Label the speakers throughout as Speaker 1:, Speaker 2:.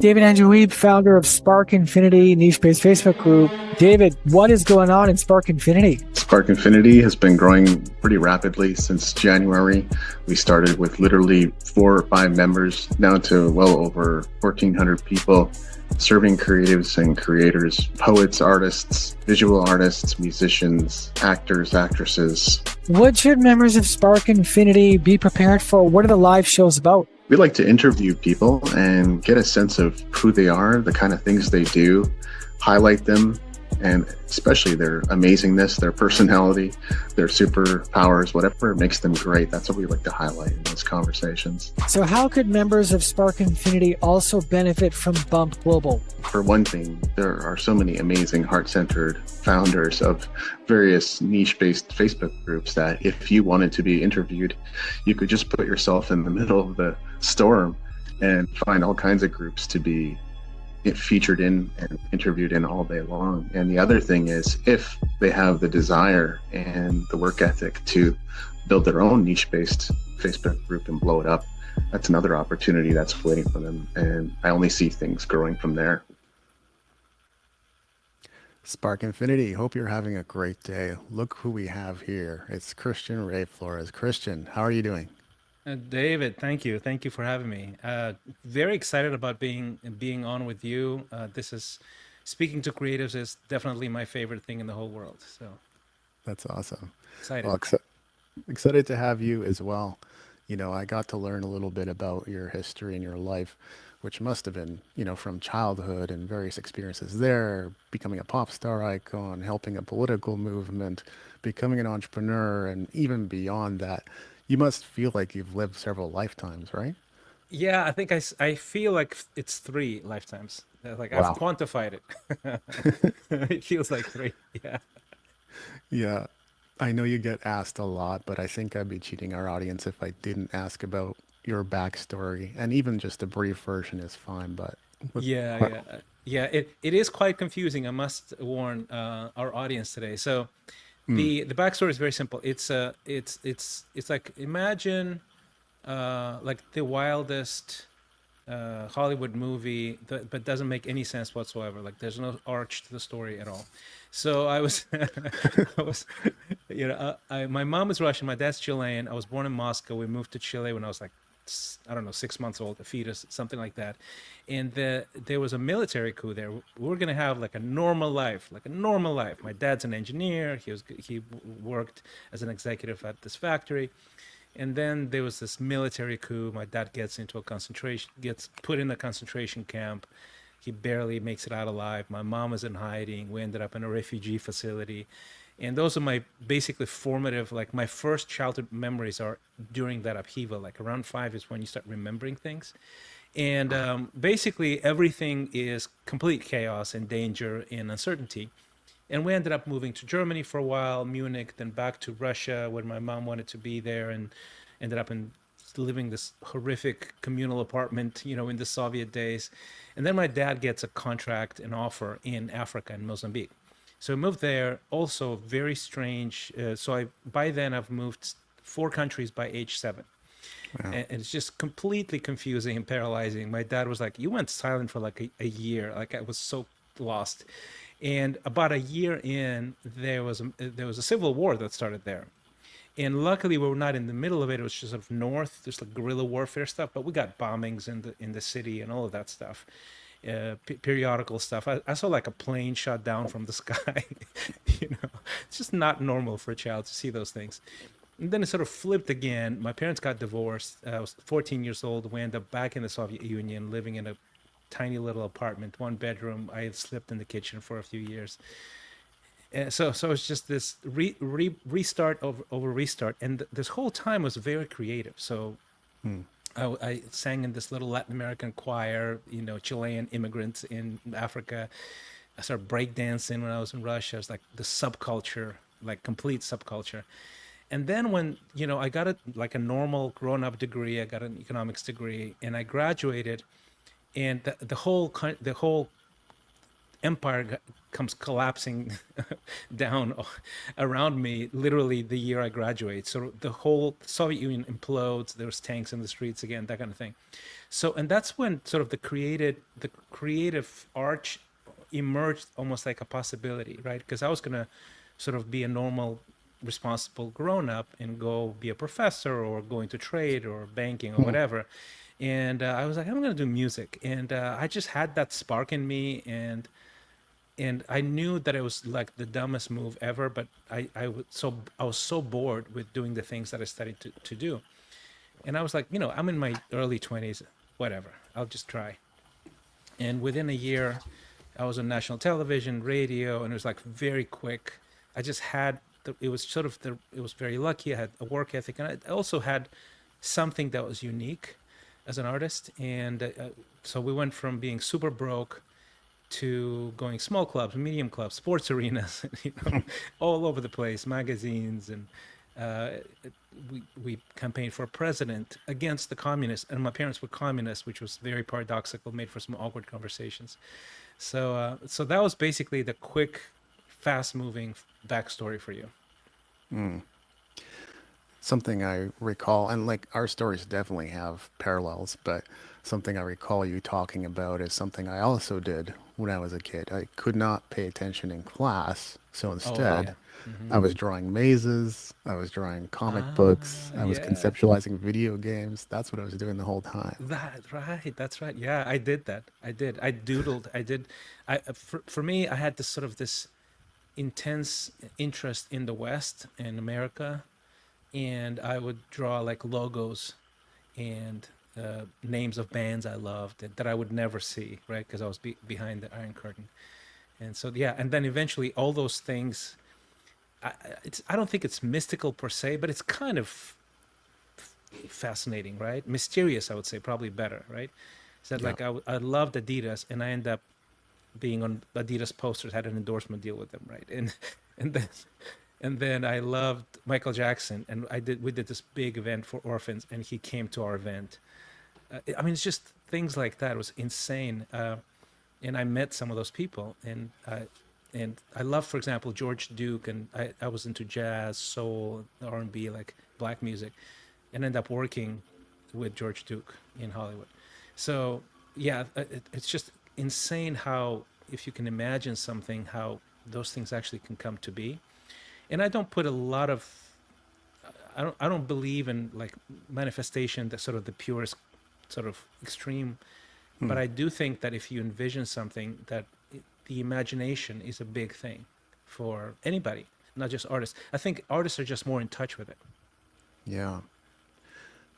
Speaker 1: David Andrew Weeb, founder of Spark Infinity niche-based Facebook group. David, what is going on in Spark Infinity?
Speaker 2: Spark Infinity has been growing pretty rapidly since January. We started with literally 4 or 5 members, now to well over 1,400 people, serving creatives and creators, poets, artists, visual artists, musicians, actors, actresses.
Speaker 1: What should members of Spark Infinity be prepared for? What are the live shows about?
Speaker 2: We like to interview people and get a sense of who they are, the kind of things they do, highlight them, and especially their amazingness, their personality, their superpowers, whatever makes them great. That's what we like to highlight in those conversations.
Speaker 1: So how could members of Spark Infinity also benefit from Bump Global?
Speaker 2: For one thing, there are so many amazing heart-centered founders of various niche-based Facebook groups that if you wanted to be interviewed, you could just put yourself in the middle of the storm and find all kinds of groups to be featured in and interviewed in all day long. And the other thing is, if they have the desire and the work ethic to build their own niche-based Facebook group and blow it up, that's another opportunity that's waiting for them. And I only see things growing from there.
Speaker 3: Spark Infinity, hope you're having a great day. Look who we have here. It's Christian Ray Flores. Christian, how are you doing?
Speaker 4: David, thank you. Thank you for having me. Very excited about being on with you. This is speaking to creatives is definitely my favorite thing in the whole world. So
Speaker 3: that's awesome.
Speaker 4: Excited.
Speaker 3: Well, excited to have you as well. You know, I got to learn a little bit about your history and your life, which must have been, from childhood and various experiences there, becoming a pop star icon, helping a political movement, becoming an entrepreneur, and even beyond that. You must feel like you've lived several lifetimes, right?
Speaker 4: Yeah, I think I feel like it's 3 lifetimes. Like
Speaker 3: Wow.
Speaker 4: I've quantified it. It feels like 3. Yeah.
Speaker 3: Yeah. I know you get asked a lot, but I think I'd be cheating our audience if I didn't ask about your backstory. And even just a brief version is fine, but
Speaker 4: Yeah. It is quite confusing. I must warn our audience today. So the backstory is very simple. It's like, imagine like the wildest Hollywood movie but doesn't make any sense whatsoever. Like there's no arch to the story at all. So I was my mom is Russian, my dad's Chilean. I was born in Moscow. We moved to Chile when I was like, I don't know, 6 months old, a fetus, something like that. And there was a military coup there. We were going to have like a normal life. My dad's an engineer. He worked as an executive at this factory. And then there was this military coup. My dad gets put in a concentration camp. He barely makes it out alive. My mom is in hiding. We ended up in a refugee facility. And those are my basically formative, like my first childhood memories are during that upheaval. Like around 5 is when you start remembering things. And basically everything is complete chaos and danger and uncertainty. And we ended up moving to Germany for a while, Munich, then back to Russia when my mom wanted to be there, and ended up living this horrific communal apartment, in the Soviet days. And then my dad gets a contract, an offer in Africa, in Mozambique. So I moved there, also very strange. By then I've moved 4 countries by age 7. Wow. And it's just completely confusing and paralyzing. My dad was like, you went silent for like a year. Like I was so lost. And about a year in, there was a civil war that started there. And luckily we were not in the middle of it. It was just sort of north, just like guerrilla warfare stuff, but we got bombings in the city and all of that stuff. Periodical stuff. I saw like a plane shot down from the sky. It's just not normal for a child to see those things. And then it sort of flipped again. My parents got divorced. I was 14 years old. We ended up back in the Soviet Union, living in a tiny little apartment, 1 bedroom. I had slept in the kitchen for a few years. So it's just this restart over restart. And this whole time was very creative. So I sang in this little Latin American choir, Chilean immigrants in Africa. I started breakdancing when I was in Russia. It's like the subculture, like complete subculture. And then when, I got a normal grown-up degree, I got an economics degree, and I graduated, and the whole empire comes collapsing down around me literally the year I graduate. So the whole Soviet Union implodes. There's tanks in the streets again, that kind of thing. So, and that's when sort of the creative arch emerged almost like a possibility, right? Because I was gonna sort of be a normal, responsible grown up and go be a professor or go into trade or banking or whatever. And I was like, I'm gonna do music, and I just had that spark in me, and I knew that it was like the dumbest move ever, but I was so bored with doing the things that I studied to do, and I was like, I'm in my early 20s, whatever, I'll just try. And within a year, I was on national television, radio, and it was like very quick. I just had it was sort of it was very lucky. I had a work ethic, and I also had something that was unique as an artist. And so we went from being super broke to going small clubs, medium clubs, sports arenas, all over the place, magazines, and uh, we campaigned for president against the communists, and my parents were communists, which was very paradoxical, made for some awkward conversations. So that was basically the quick, fast-moving backstory for you.
Speaker 3: Something I recall, and like our stories definitely have parallels, but something I recall you talking about is something I also did when I was a kid. I could not pay attention in class, so
Speaker 4: Oh yeah.
Speaker 3: instead,
Speaker 4: Hmm.
Speaker 3: I was drawing mazes, I was drawing comic books, I was
Speaker 4: Yeah.
Speaker 3: conceptualizing video games. That's what I was doing the whole time.
Speaker 4: That right. That's right. Yeah, I did that. I did. I doodled. I did. For me, I had this intense interest in the West and America, and I would draw like logos and names of bands I loved that I would never see, right? Because I was behind the Iron Curtain. And so yeah, and then eventually all those things. I don't think it's mystical per se, but it's kind of fascinating, right? Mysterious, I would say, probably better, right? Said
Speaker 3: Yeah.
Speaker 4: like I loved Adidas, and I end up being on Adidas posters, had an endorsement deal with them, right? And then I loved Michael Jackson, and we did this big event for orphans, and he came to our event. I mean, it's just things like that. It was insane, and I met some of those people, and I love, for example, George Duke, and I was into jazz, soul, R&B, like black music, and ended up working with George Duke in Hollywood. So yeah, it's just insane how, if you can imagine something, how those things actually can come to be. And I don't put a lot of I don't believe in like manifestation, that sort of the purest sort of extreme, but I do think that if you envision something, that the imagination is a big thing for anybody, not just artists. I think artists are just more in touch with it.
Speaker 3: Yeah.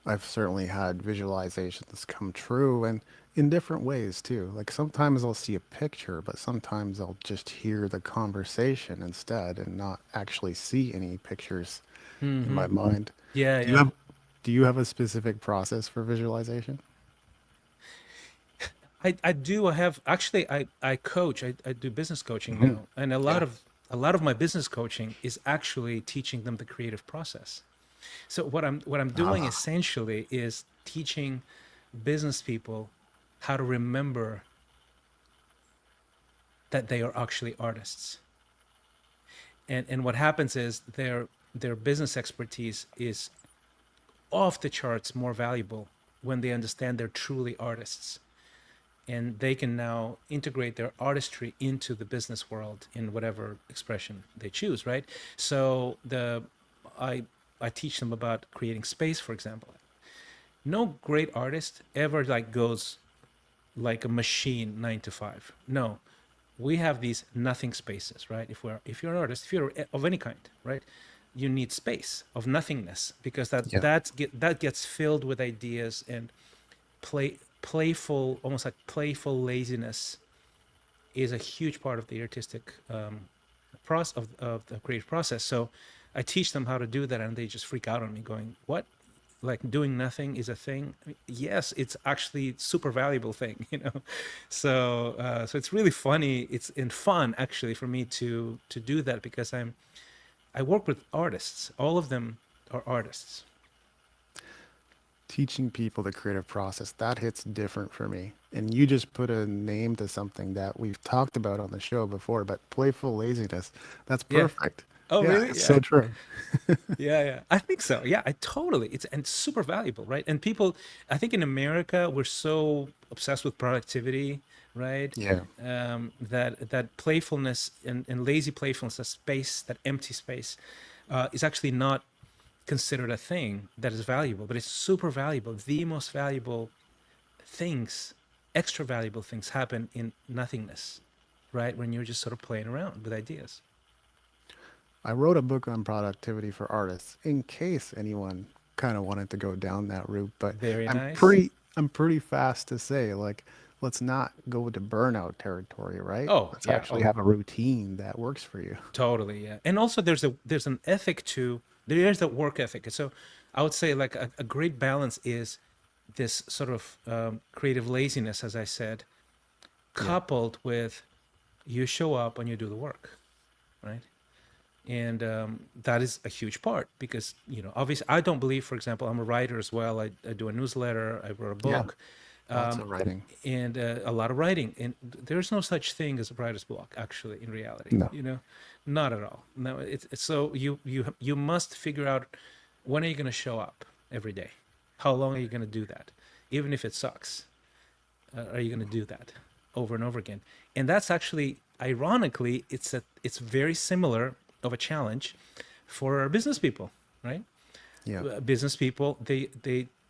Speaker 3: I've certainly had visualizations come true and in different ways too. Like sometimes I'll see a picture, but sometimes I'll just hear the conversation instead and not actually see any pictures in my
Speaker 4: Hmm.
Speaker 3: mind.
Speaker 4: Yeah,
Speaker 3: Do you
Speaker 4: yeah.
Speaker 3: have do you have a specific process for visualization?
Speaker 4: I do. I have actually. I coach. I do business coaching
Speaker 3: Hmm.
Speaker 4: now, and
Speaker 3: Yeah.
Speaker 4: a lot of my business coaching is actually teaching them the creative process. So what I'm doing
Speaker 3: Ah,
Speaker 4: essentially is teaching business people how to remember that they are actually artists. And what happens is their business expertise is off the charts more valuable when they understand they're truly artists, and they can now integrate their artistry into the business world in whatever expression they choose, right? So the I I teach them about creating space, for example. No great artist ever like goes like a machine 9 to 5. No, we have these nothing spaces, right? If you're an artist, if you're of any kind, right, you need space of nothingness, because
Speaker 3: yeah.
Speaker 4: that gets filled with ideas and playful, almost like playful laziness is a huge part of the artistic process of the creative process. So I teach them how to do that, and they just freak out on me, going, "What? Like doing nothing is a thing?" I mean, yes, it's actually super valuable thing, you know. So it's really funny. It's in fun actually for me to do that, because I work with artists. All of them are artists.
Speaker 3: teaching people the creative process, that hits different for me. And you just put a name to something that we've talked about on the show before, but playful laziness, that's
Speaker 4: Yeah.
Speaker 3: perfect.
Speaker 4: Oh,
Speaker 3: Yeah,
Speaker 4: really?
Speaker 3: it's
Speaker 4: Yeah.
Speaker 3: so true.
Speaker 4: Yeah, yeah. I think so. Yeah, I totally. It's and super valuable, right? And people, I think in America, we're so obsessed with productivity, right?
Speaker 3: Yeah.
Speaker 4: That playfulness and lazy playfulness, that space, that empty space, is actually not considered a thing that is valuable, but it's super valuable. The most valuable things, extra valuable things, happen in nothingness, right? When you're just sort of playing around with ideas.
Speaker 3: I wrote a book on productivity for artists in case anyone kind of wanted to go down that route, but
Speaker 4: Very
Speaker 3: I'm
Speaker 4: nice.
Speaker 3: pretty fast to say, like, let's not go to burnout territory, right?
Speaker 4: Oh,
Speaker 3: Let's
Speaker 4: yeah.
Speaker 3: actually
Speaker 4: Oh,
Speaker 3: have a routine that works for you.
Speaker 4: totally, yeah. And also there's an ethic to there's a work ethic. So I would say like a great balance is this sort of creative laziness, as I said,
Speaker 3: Yeah.
Speaker 4: coupled with you show up and you do the work, right? And that is a huge part because obviously I don't believe, for example, I'm a writer as well. I do a newsletter. I wrote a
Speaker 3: Yeah.
Speaker 4: book,
Speaker 3: Lots
Speaker 4: um,
Speaker 3: of writing.
Speaker 4: and a lot of writing. And there's no such thing as a writer's block, actually, in reality.
Speaker 3: No.
Speaker 4: Not at all. No, it's so you must figure out when are you going to show up every day. How long are you going to do that, even if it sucks? Are you going to do that over and over again? And that's actually, ironically, it's very similar of a challenge for our business people, right?
Speaker 3: Yeah.
Speaker 4: Business people, they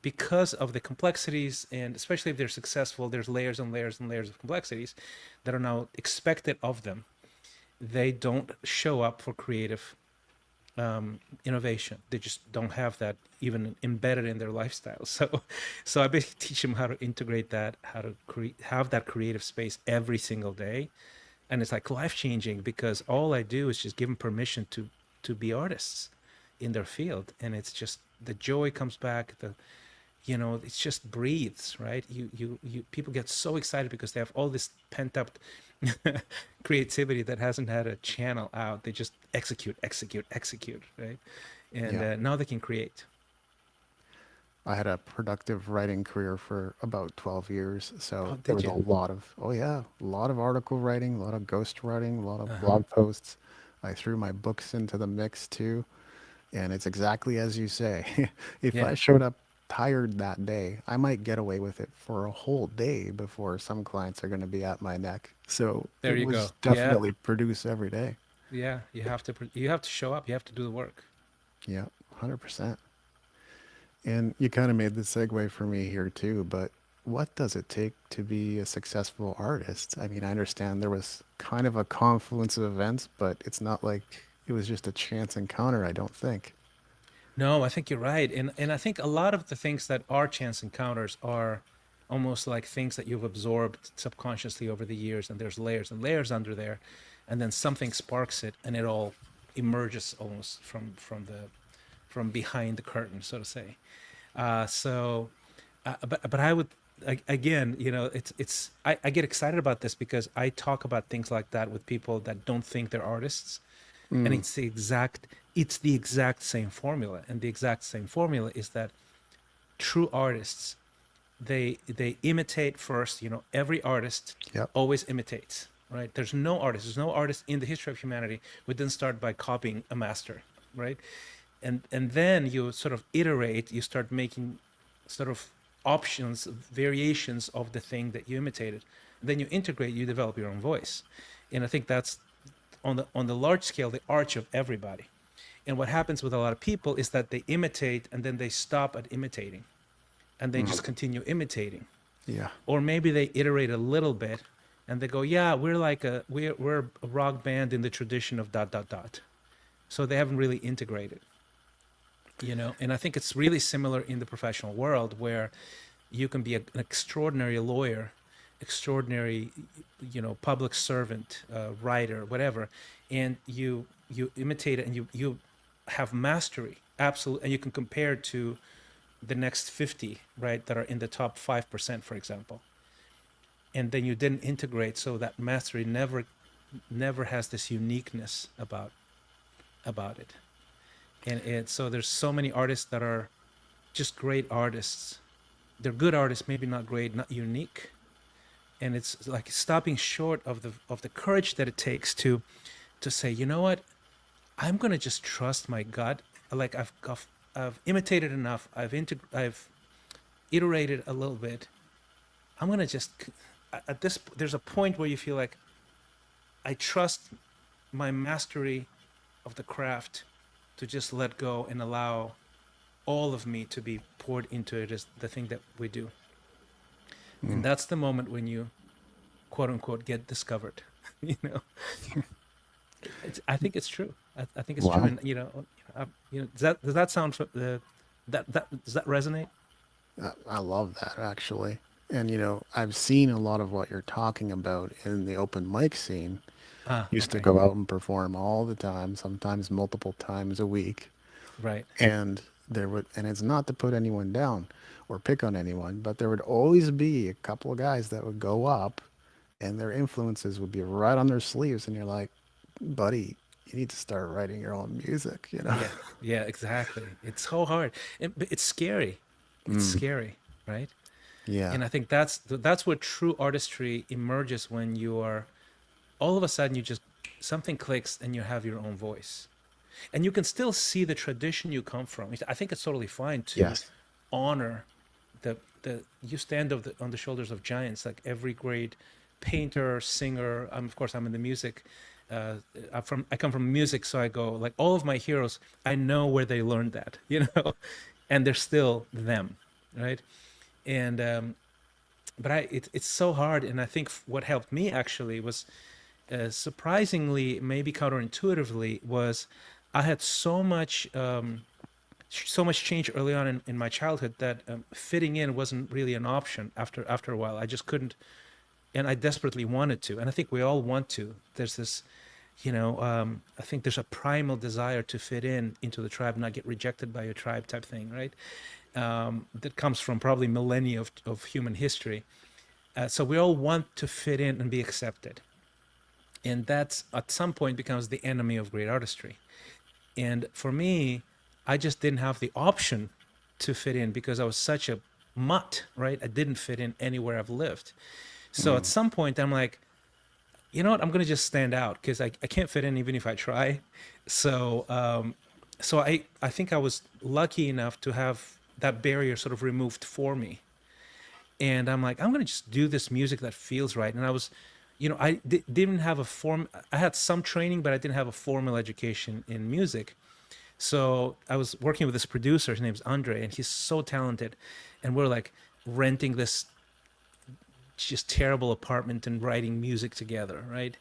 Speaker 4: because of the complexities, and especially if they're successful, there's layers and layers and layers of complexities that are now expected of them. They don't show up for creative innovation. They just don't have that even embedded in their lifestyle. So I basically teach them how to integrate that, how to have that creative space every single day, and it's like life changing because all I do is just give them permission to be artists in their field, and it's just the joy comes back. It's just breathes, right? You people get so excited because they have all this pent up creativity that hasn't had a channel out. They just execute, execute, execute, right? And
Speaker 3: Yeah.
Speaker 4: now they can create.
Speaker 3: I had a productive writing career for about 12 years.
Speaker 4: Oh,
Speaker 3: So there
Speaker 4: did
Speaker 3: was a
Speaker 4: you?
Speaker 3: lot of, oh yeah, a lot of article writing, a lot of ghost writing, a lot of
Speaker 4: Uh-huh.
Speaker 3: blog posts. I threw my books into the mix too. And it's exactly as you say. If
Speaker 4: Yeah,
Speaker 3: I showed up tired that day, I might get away with it for a whole day before some clients are going to be at my neck. So
Speaker 4: there
Speaker 3: it
Speaker 4: you go.
Speaker 3: was
Speaker 4: Yeah,
Speaker 3: definitely produce every day.
Speaker 4: yeah. You have to show up. You have to do the work.
Speaker 3: Yeah, 100%. And you kind of made the segue for me here too, but what does it take to be a successful artist? I mean, I understand there was kind of a confluence of events, but it's not like it was just a chance encounter, I don't think.
Speaker 4: No, I think you're right. And I think a lot of the things that are chance encounters are almost like things that you've absorbed subconsciously over the years, and there's layers and layers under there, and then something sparks it, and it all emerges almost from behind the curtain, so to say. So, but I would again, I get excited about this because I talk about things like that with people that don't think they're artists, and
Speaker 3: Mm,
Speaker 4: it's the exact same formula, and the exact same formula is that true artists, they imitate first. Every artist
Speaker 3: yep.
Speaker 4: always imitates, right? There's no artist in the history of humanity who didn't start by copying a master, right? And then you sort of iterate, you start making sort of options, variations of the thing that you imitated. Then you integrate, you develop your own voice. And I think that's on the large scale the arch of everybody. And what happens with a lot of people is that they imitate and then they stop at imitating and they just continue imitating.
Speaker 3: Yeah.
Speaker 4: Or maybe they iterate a little bit and they go, yeah, we're a rock band in the tradition of dot dot dot. So they haven't really integrated. And I think it's really similar in the professional world where you can be an extraordinary lawyer, extraordinary public servant, writer, whatever, and you imitate it, and you have mastery, absolute, and you can compare it to the next 50, right, that are in the top 5%, for example, and then you didn't integrate, so that mastery never has this uniqueness about it. And so there's so many artists that are just great artists. They're good artists, maybe not great, not unique. And it's like stopping short of the courage that it takes to say, you know what, I'm gonna just trust my gut. Like I've imitated enough. I've iterated a little bit. I'm gonna just at this. There's a point where you feel like I trust my mastery of the craft to just let go and allow all of me to be poured into it as the thing that we do. And that's the moment when you, quote unquote, get discovered. you know, I think it's true. I think it's true.
Speaker 3: Wow.
Speaker 4: And does that sound does that resonate?
Speaker 3: I love that actually. And I've seen a lot of what you're talking about in the open mic scene. Used to
Speaker 4: Okay.
Speaker 3: go out and perform all the time, sometimes multiple times a week.
Speaker 4: Right.
Speaker 3: And and it's not to put anyone down or pick on anyone, but there would always be a couple of guys that would go up and their influences would be right on their sleeves. And you're like, buddy, you need to start writing your own music.
Speaker 4: Yeah. Yeah. Exactly. It's so hard. But it's scary. It's scary, right?
Speaker 3: Yeah.
Speaker 4: And I think that's where true artistry emerges, when you are all of a sudden you just something clicks and you have your own voice, and you can still see the tradition you come from. I think it's totally fine to
Speaker 3: Yes.
Speaker 4: honor the you stand on the shoulders of giants, like every great painter, singer. Of course, I'm in the music. I come from music, so I go like all of my heroes. I know where they learned that, and they're still them, right? And but it's so hard. And I think what helped me actually was surprisingly, maybe counterintuitively, was I had so much change early on in my childhood that fitting in wasn't really an option after a while. I just couldn't, and I desperately wanted to. And I think we all want to. There's this, I think there's a primal desire to fit into the tribe, not get rejected by your tribe type thing, right? That comes from probably millennia of human history. So we all want to fit in and be accepted. And that's at some point becomes the enemy of great artistry. And for me, I just didn't have the option to fit in because I was such a mutt, right? I didn't fit in anywhere I've lived. So at some point, I'm like, you know what? I'm going to just stand out because I can't fit in even if I try. So I think I was lucky enough to have that barrier sort of removed for me. And I'm like, I'm going to just do this music that feels right. And I was, didn't have I had some training, but I didn't have a formal education in music. So I was working with this producer. His name's Andre, and he's so talented. And we're like renting this just terrible apartment and writing music together, right?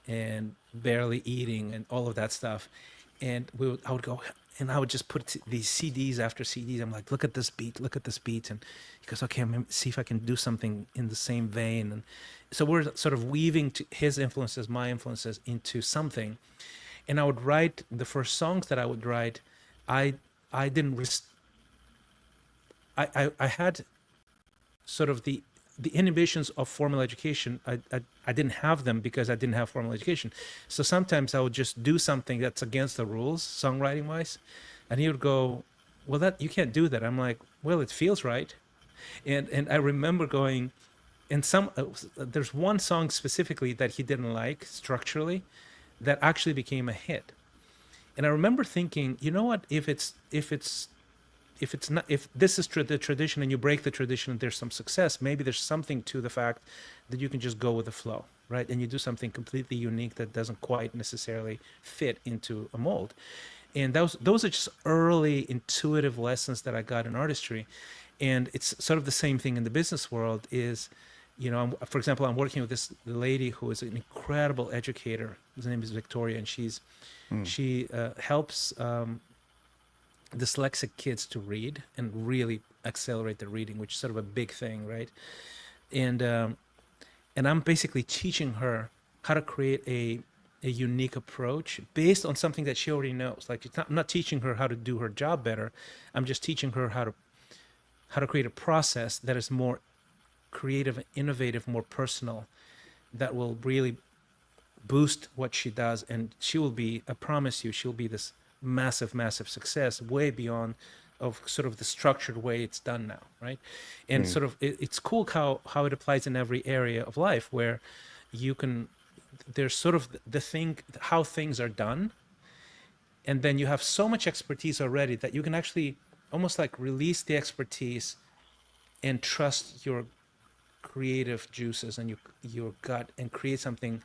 Speaker 4: And barely eating and all of that stuff. And I would go and I would just put these CDs after CDs. I'm like, look at this beat. And he goes, okay, I'm gonna see if I can do something in the same vein. And so we're sort of weaving his influences, my influences into something. And I would write the first songs that I would write. I had sort of the inhibitions of formal education. I didn't have them because I didn't have formal education. So sometimes I would just do something that's against the rules, songwriting wise, and he would go, "Well, that you can't do that." I'm like, "Well, it feels right," and I remember going, and there's one song specifically that he didn't like structurally, that actually became a hit, and I remember thinking, you know what, if this is the tradition and you break the tradition and there's some success, maybe there's something to the fact that you can just go with the flow, right? And you do something completely unique that doesn't quite necessarily fit into a mold. And those are just early intuitive lessons that I got in artistry. And it's sort of the same thing in the business world is, for example, I'm working with this lady who is an incredible educator. Her name is Victoria, and she helps dyslexic kids to read and really accelerate their reading, which is sort of a big thing, right? And I'm basically teaching her how to create a unique approach based on something that she already knows. Like I'm not teaching her how to do her job better. I'm just teaching her how to create a process that is more creative, innovative, more personal, that will really boost what she does. And she will be, I promise you, she'll be this massive success way beyond of sort of the structured way it's done now, right? And sort of it's cool how it applies in every area of life where you can, there's sort of the thing, how things are done, and then you have so much expertise already that you can actually almost like release the expertise and trust your creative juices and your gut and create something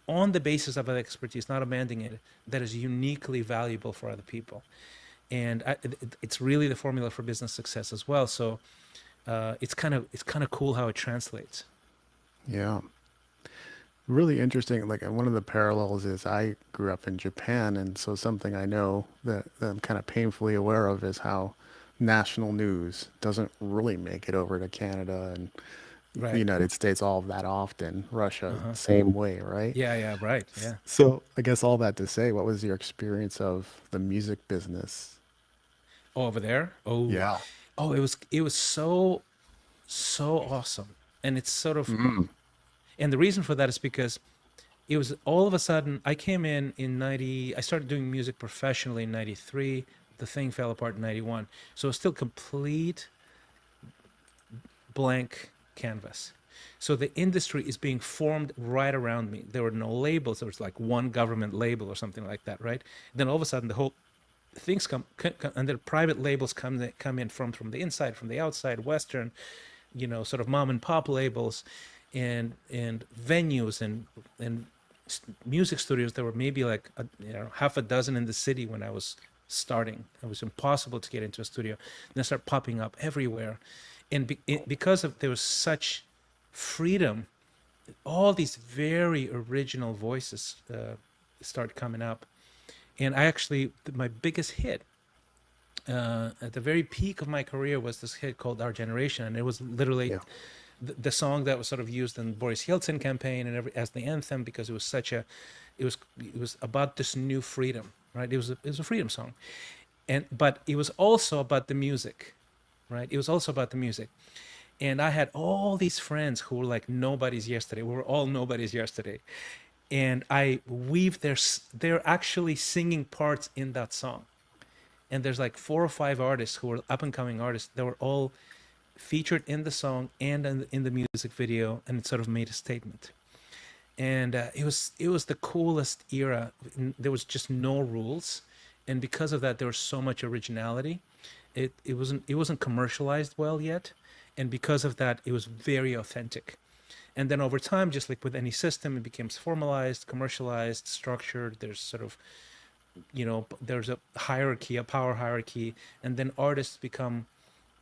Speaker 4: on the basis of that expertise, not abandoning it, that is uniquely valuable for other people. And it's really the formula for business success as well. So it's kind of cool how it translates.
Speaker 3: Yeah. Really interesting. Like one of the parallels is I grew up in Japan, and so something I know that I'm kind of painfully aware of is how national news doesn't really make it over to Canada and the
Speaker 4: Right.
Speaker 3: United States all that often. Russia,
Speaker 4: Uh-huh.
Speaker 3: same way, right?
Speaker 4: Yeah. Right. Yeah.
Speaker 3: So I guess all that to say, what was your experience of the music business?
Speaker 4: Oh, over there. Oh,
Speaker 3: Yeah.
Speaker 4: oh, it was so awesome, and it's sort of,
Speaker 3: Mm.
Speaker 4: and the reason for that is because it was all of a sudden I came in 90. I started doing music professionally in 93. The thing fell apart in 91. So it's still complete blank canvas. So the industry is being formed right around me. There were no labels. There was like one government label or something like that, right? Then all of a sudden the whole things come and then private labels come in from the inside, from the outside, Western, sort of mom and pop labels, and venues and music studios. There were maybe like half a dozen in the city when I was starting. It was impossible to get into a studio. And they start popping up everywhere, and because of there was such freedom, all these very original voices start coming up. And I actually, my biggest hit at the very peak of my career was this hit called Our Generation, and it was literally
Speaker 3: Yeah.
Speaker 4: the song that was sort of used in Boris Yeltsin campaign and as the anthem, because it was it was about this new freedom, right? It was a freedom song, but it was also about the music, right? It was also about the music, and I had all these friends who were like nobodies yesterday. We were all nobodies yesterday, and I weave they're actually singing parts in that song, and there's like 4 or 5 artists who were up and coming artists that were all featured in the song and in the music video, and it sort of made a statement. And it was the coolest era. There was just no rules, and because of that, there was so much originality. It wasn't commercialized well yet, and because of that, it was very authentic. And then over time, just like with any system, it becomes formalized, commercialized, structured. There's sort of, there's a hierarchy, a power hierarchy, and then artists become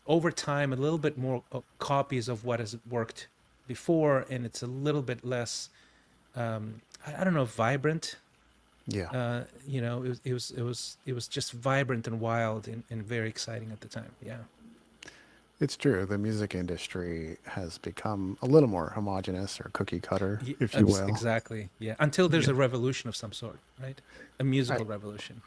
Speaker 4: over time a little bit more copies of what has worked before, and it's a little bit less I don't know, vibrant.
Speaker 3: Yeah.
Speaker 4: It was just vibrant and wild and very exciting at the time. Yeah.
Speaker 3: It's true. The music industry has become a little more homogenous or cookie cutter, if you will.
Speaker 4: Exactly. Yeah. Until there's
Speaker 3: Yeah.
Speaker 4: a revolution of some sort, right? A
Speaker 3: I,
Speaker 4: musical revolution.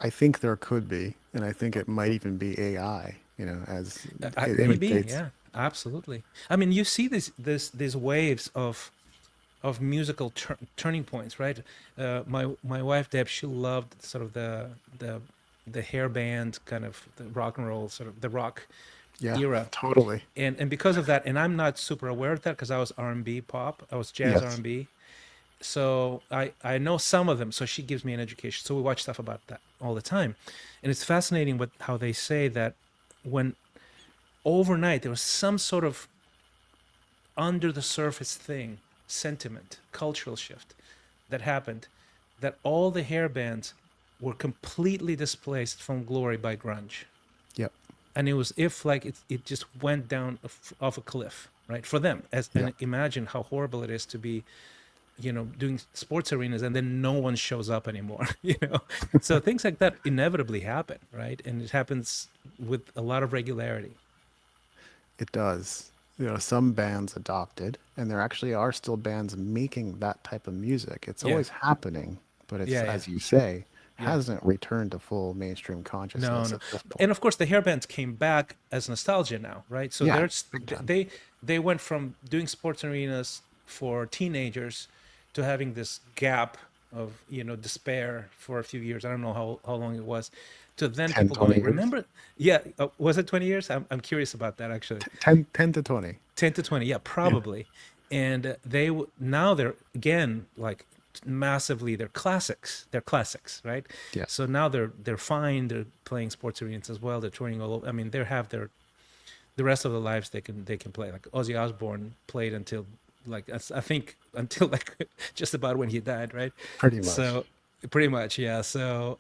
Speaker 3: I think there could be, and I think it might even be AI, as it
Speaker 4: Maybe.
Speaker 3: imitates.
Speaker 4: Yeah. Absolutely. I mean, you see these waves of musical turning points, right? My wife Deb, she loved sort of the hair band kind of the rock and roll, sort of the rock
Speaker 3: Yeah,
Speaker 4: era,
Speaker 3: totally.
Speaker 4: and because of that, and I'm not super aware of that because I was R&B pop, I was jazz
Speaker 3: Yes.
Speaker 4: R&B, so I know some of them. So she gives me an education, so we watch stuff about that all the time, and it's fascinating how they say that when overnight there was some sort of under the surface thing, sentiment, cultural shift that happened, that all the hair bands were completely displaced from glory by grunge.
Speaker 3: Yep.
Speaker 4: And it was if like it just went down off a cliff, right? For them,
Speaker 3: Yeah.
Speaker 4: and imagine how horrible it is to be, doing sports arenas and then no one shows up anymore, So things like that inevitably happen, right? And it happens with a lot of regularity.
Speaker 3: It does. Some bands adopted, and there actually are still bands making that type of music. It's
Speaker 4: Yeah.
Speaker 3: always happening, but it's,
Speaker 4: Yeah, yeah.
Speaker 3: as you say,
Speaker 4: Yeah.
Speaker 3: hasn't returned to full mainstream
Speaker 4: No,
Speaker 3: consciousness
Speaker 4: no,
Speaker 3: at this point.
Speaker 4: and of course the hair bands came back as nostalgia now, right? So
Speaker 3: Yeah,
Speaker 4: there's
Speaker 3: big time.
Speaker 4: they went from doing sports arenas for teenagers to having this gap of despair for a few years. I don't know how long it was, to then
Speaker 3: 10,
Speaker 4: people
Speaker 3: 20
Speaker 4: going,
Speaker 3: years.
Speaker 4: remember? Yeah, was it 20 years? I'm curious about that actually.
Speaker 3: 10 to 20.
Speaker 4: 10 to 20, yeah, probably. And now they're again like massively, they're classics, right?
Speaker 3: Yeah.
Speaker 4: So now they're fine, they're playing sports arenas as well, they're touring all over. I mean, they have the rest of their lives they can play. Like Ozzy Osbourne played until like I think until like just about when he died, right?
Speaker 3: Pretty much.
Speaker 4: So pretty much, yeah. So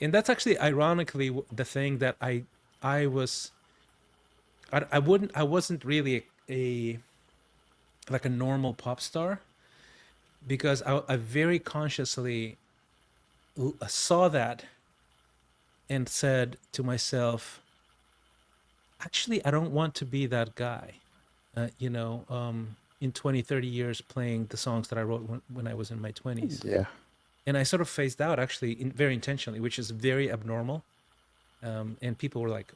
Speaker 4: and that's actually ironically the thing that I was I wasn't really a like a normal pop star, because I very consciously saw that and said to myself, actually, I don't want to be that guy, in 20, 30 years playing the songs that I wrote when I was in my 20s.
Speaker 3: Yeah.
Speaker 4: And I sort of phased out actually very intentionally, which is very abnormal. And people were like,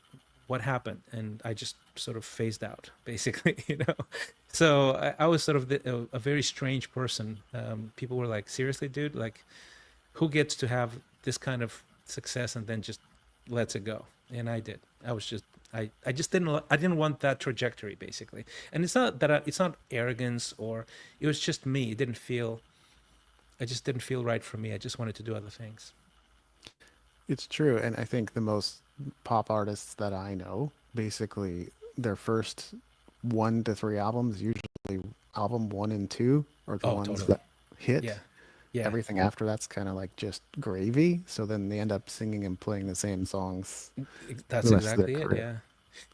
Speaker 4: what happened? And I just sort of phased out basically. So I was sort of a very strange person. People were like, seriously, dude, like who gets to have this kind of success and then just lets it go? And I did. I just didn't want that trajectory basically. And it's not that it's not arrogance, or it was just me. I just didn't feel right for me. I just wanted to do other things.
Speaker 3: It's true. And I think the most pop artists that I know, basically their first 1 to 3 albums, usually album 1 and 2 are the
Speaker 4: Oh,
Speaker 3: ones
Speaker 4: totally.
Speaker 3: that hit.
Speaker 4: Yeah. Yeah.
Speaker 3: Everything after that's kind of like just gravy. So then they end up singing and playing the same songs
Speaker 4: That's
Speaker 3: the rest of their
Speaker 4: exactly it.
Speaker 3: career.
Speaker 4: Yeah.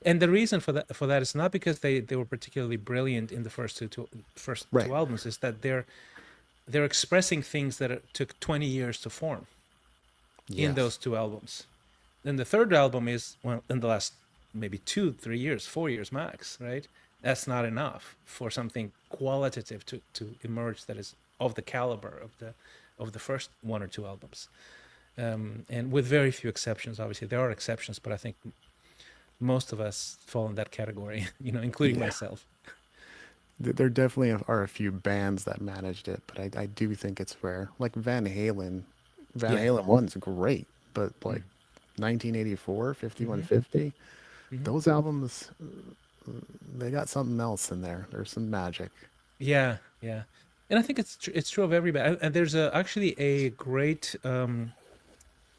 Speaker 4: And the reason for that is not because they were particularly brilliant in the first
Speaker 3: Right.
Speaker 4: two albums. Is that they're expressing things that took 20 years to form in
Speaker 3: Yes.
Speaker 4: those 2 albums. Then the third album is, well, in the last maybe 2, 3 years, 4 years max, right? That's not enough for something qualitative to emerge that is of the caliber of the first 1 or 2 albums. And with very few exceptions, obviously there are exceptions, but I think most of us fall in that category, including
Speaker 3: Yeah.
Speaker 4: myself.
Speaker 3: There definitely are a few bands that managed it, but I do think it's rare. Like Van Halen. Van
Speaker 4: Yeah.
Speaker 3: Halen 1's great, but like
Speaker 4: Mm.
Speaker 3: 1984,
Speaker 4: Hmm.
Speaker 3: 5150,
Speaker 4: Hmm.
Speaker 3: those albums, they got something else in there. There's some magic.
Speaker 4: Yeah, yeah, and I think it's true of everybody. And there's actually a great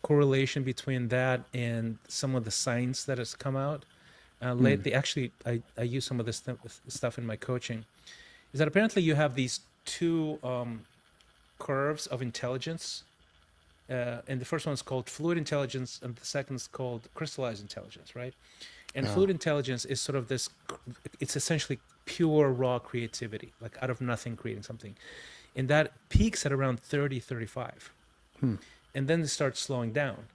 Speaker 4: correlation between that and some of the science that has come out
Speaker 3: Hmm.
Speaker 4: lately. Actually, I use some of this stuff in my coaching. Is that apparently you have these two curves of intelligence, and the first one's called fluid intelligence, and the second is called crystallized intelligence, right? And
Speaker 3: Oh,
Speaker 4: fluid intelligence is sort of this, it's essentially pure raw creativity, like out of nothing creating something. And that peaks at around 30, 35.
Speaker 3: hmm.
Speaker 4: And then it starts slowing down,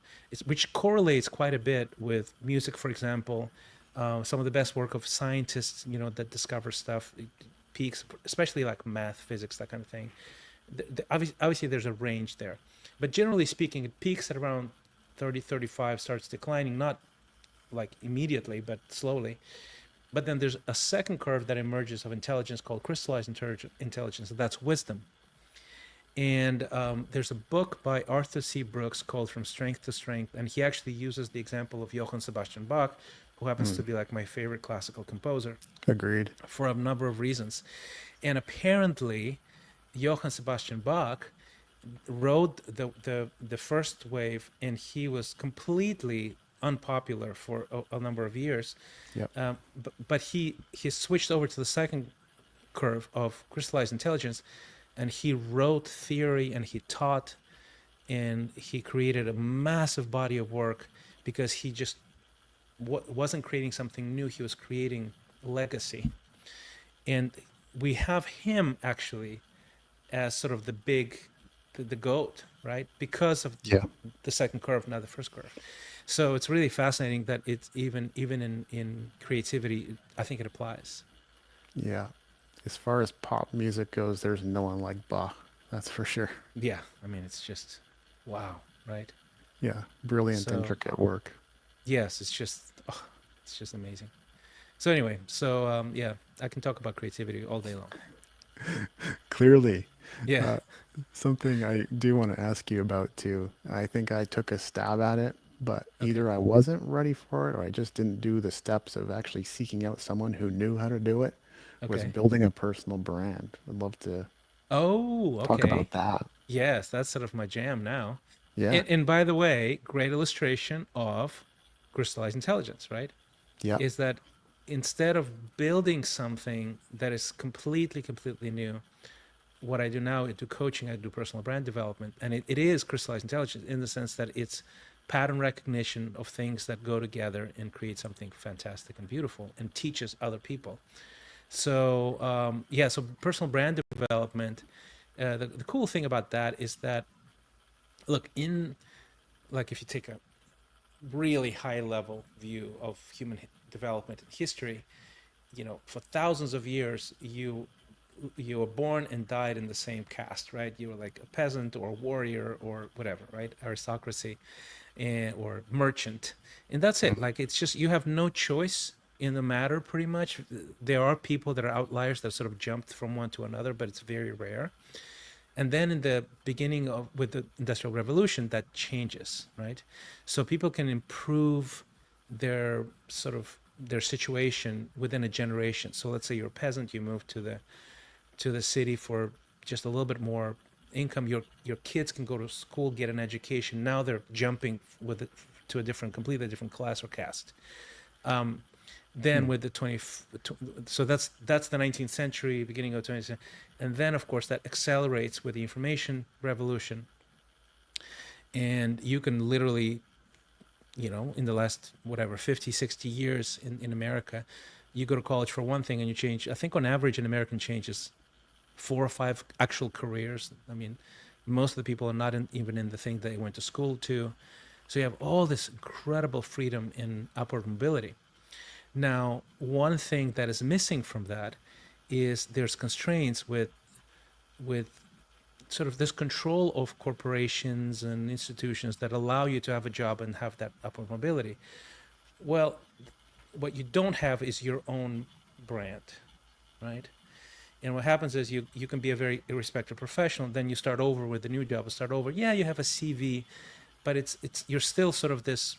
Speaker 4: which correlates quite a bit with music, for example. Some of the best work of scientists, that discover stuff, it peaks, especially like math, physics, that kind of thing. Obviously, there's a range there. But generally speaking, it peaks at around 30, 35, starts declining, not like immediately, but slowly. But then there's a second curve that emerges of intelligence called crystallized intelligence. And that's wisdom. And there's a book by Arthur C. Brooks called From Strength to Strength. And he actually uses the example of Johann Sebastian Bach, who happens to be like my favorite classical composer
Speaker 3: Agreed.
Speaker 4: for a number of reasons. And apparently, Johann Sebastian Bach wrote the first wave, and he was completely unpopular for a number of years.
Speaker 3: Yep.
Speaker 4: But he switched over to the second curve of crystallized intelligence, and he wrote theory and he taught, and he created a massive body of work because he just wasn't creating something new, he was creating legacy. And we have him actually as sort of the goat, right? Because of
Speaker 3: Yeah.
Speaker 4: the second curve, not the first curve. So it's really fascinating that it's even in creativity, I think it applies.
Speaker 3: Yeah. As far as pop music goes, there's no one like Bach. That's for sure.
Speaker 4: Yeah, I mean, it's just wow, right?
Speaker 3: Yeah. Brilliant,
Speaker 4: So
Speaker 3: intricate work.
Speaker 4: yes, it's just amazing. So anyway, yeah, I can talk about creativity all day long.
Speaker 3: Clearly.
Speaker 4: Yeah.
Speaker 3: Something I do want to ask you about too. I think I took a stab at it, but
Speaker 4: Okay.
Speaker 3: either I wasn't ready for it or I just didn't do the steps of actually seeking out someone who knew how to do it, was
Speaker 4: Okay.
Speaker 3: building a personal brand. I'd love to
Speaker 4: Oh,
Speaker 3: talk
Speaker 4: okay.
Speaker 3: about that.
Speaker 4: Yes, that's sort of my jam now.
Speaker 3: Yeah.
Speaker 4: And by the way, great illustration of crystallized intelligence, right?
Speaker 3: Yeah.
Speaker 4: Is that instead of building something that is completely new, what I do now, I do coaching, I do personal brand development, and it is crystallized intelligence in the sense that it's pattern recognition of things that go together and create something fantastic and beautiful and teaches other people. So yeah, so personal brand development. The cool thing about that is that, look, in like, if you take a really high level view of human development and history, for thousands of years, you were born and died in the same caste, right? You were like a peasant or a warrior or whatever, right? Aristocracy, or merchant, and that's it. Like, it's just, you have no choice in the matter, pretty much. There are people that are outliers that sort of jumped from one to another, but it's very rare. And then in the beginning of with the industrial revolution, that changes, right? So people can improve their sort of their situation within a generation. So let's say you're a peasant, you move to the city for just a little bit more income. Your kids can go to school, get an education. Now they're jumping with it to a completely different class or caste. Then with the so that's the 19th century, beginning of 20th century, and then of course that accelerates with the information revolution. And you can literally, in the last whatever 50, 60 years in America, you go to college for one thing and you change. I think on average an American changes 4 or 5 actual careers. I mean, most of the people are not even in the thing they went to school to. So you have all this incredible freedom in upward mobility. Now, one thing that is missing from that is there's constraints with sort of this control of corporations and institutions that allow you to have a job and have that upward mobility. Well, what you don't have is your own brand, right? And what happens is you can be a very respected professional, then you start over with a new job, start over. Yeah, you have a CV, but it's you're still sort of this,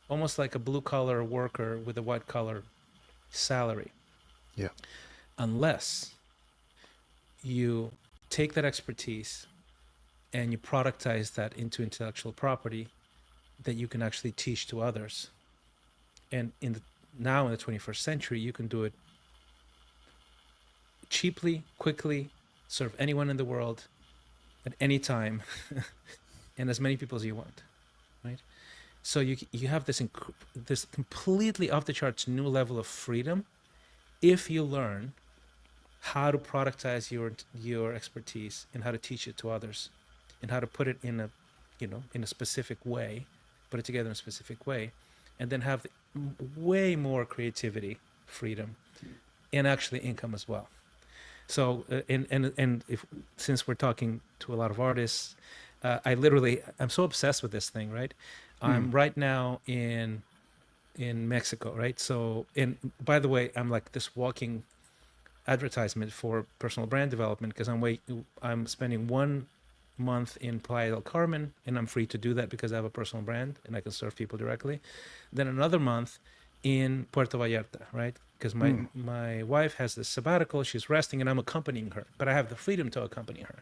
Speaker 4: almost like a blue collar worker with a white collar salary,
Speaker 3: Yeah.
Speaker 4: unless you take that expertise and you productize that into intellectual property that you can actually teach to others. And now in the 21st century, you can do it cheaply, quickly, serve anyone in the world at any time, and as many people as you want, right? So you have this completely off the charts new level of freedom if you learn how to productize your expertise and how to teach it to others, and how to put it in a specific way, put it together in a specific way, and then have way more creativity, freedom, and actually income as well. So and if since we're talking to a lot of artists, I'm so obsessed with this thing, right? I'm right now in Mexico, right? So, and by the way, I'm like this walking advertisement for personal brand development, because I'm spending 1 month in Playa del Carmen, and I'm free to do that because I have a personal brand and I can serve people directly. Then another month in Puerto Vallarta, right? Because my wife has this sabbatical, she's resting, and I'm accompanying her, but I have the freedom to accompany her,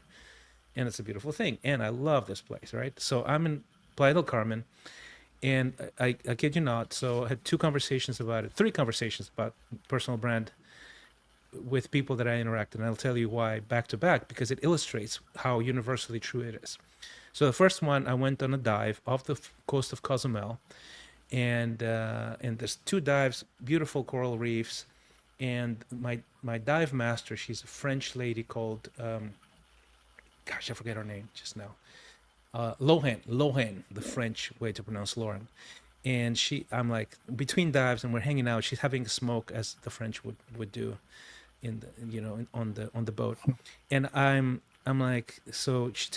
Speaker 4: and it's a beautiful thing, and I love this place, right? So I'm in Playa del Carmen, and I kid you not, so I had 3 conversations about personal brand with people that I interacted, and I'll tell you why back to back, because it illustrates how universally true it is. So the first one, I went on a dive off the coast of Cozumel, and there's 2 dives, beautiful coral reefs, and my dive master, she's a French lady called, gosh, I forget her name just now. Lohan, the French way to pronounce Lauren. And I'm like, between dives, and we're hanging out. She's having a smoke, as the French would do, on the boat. And I'm like, so she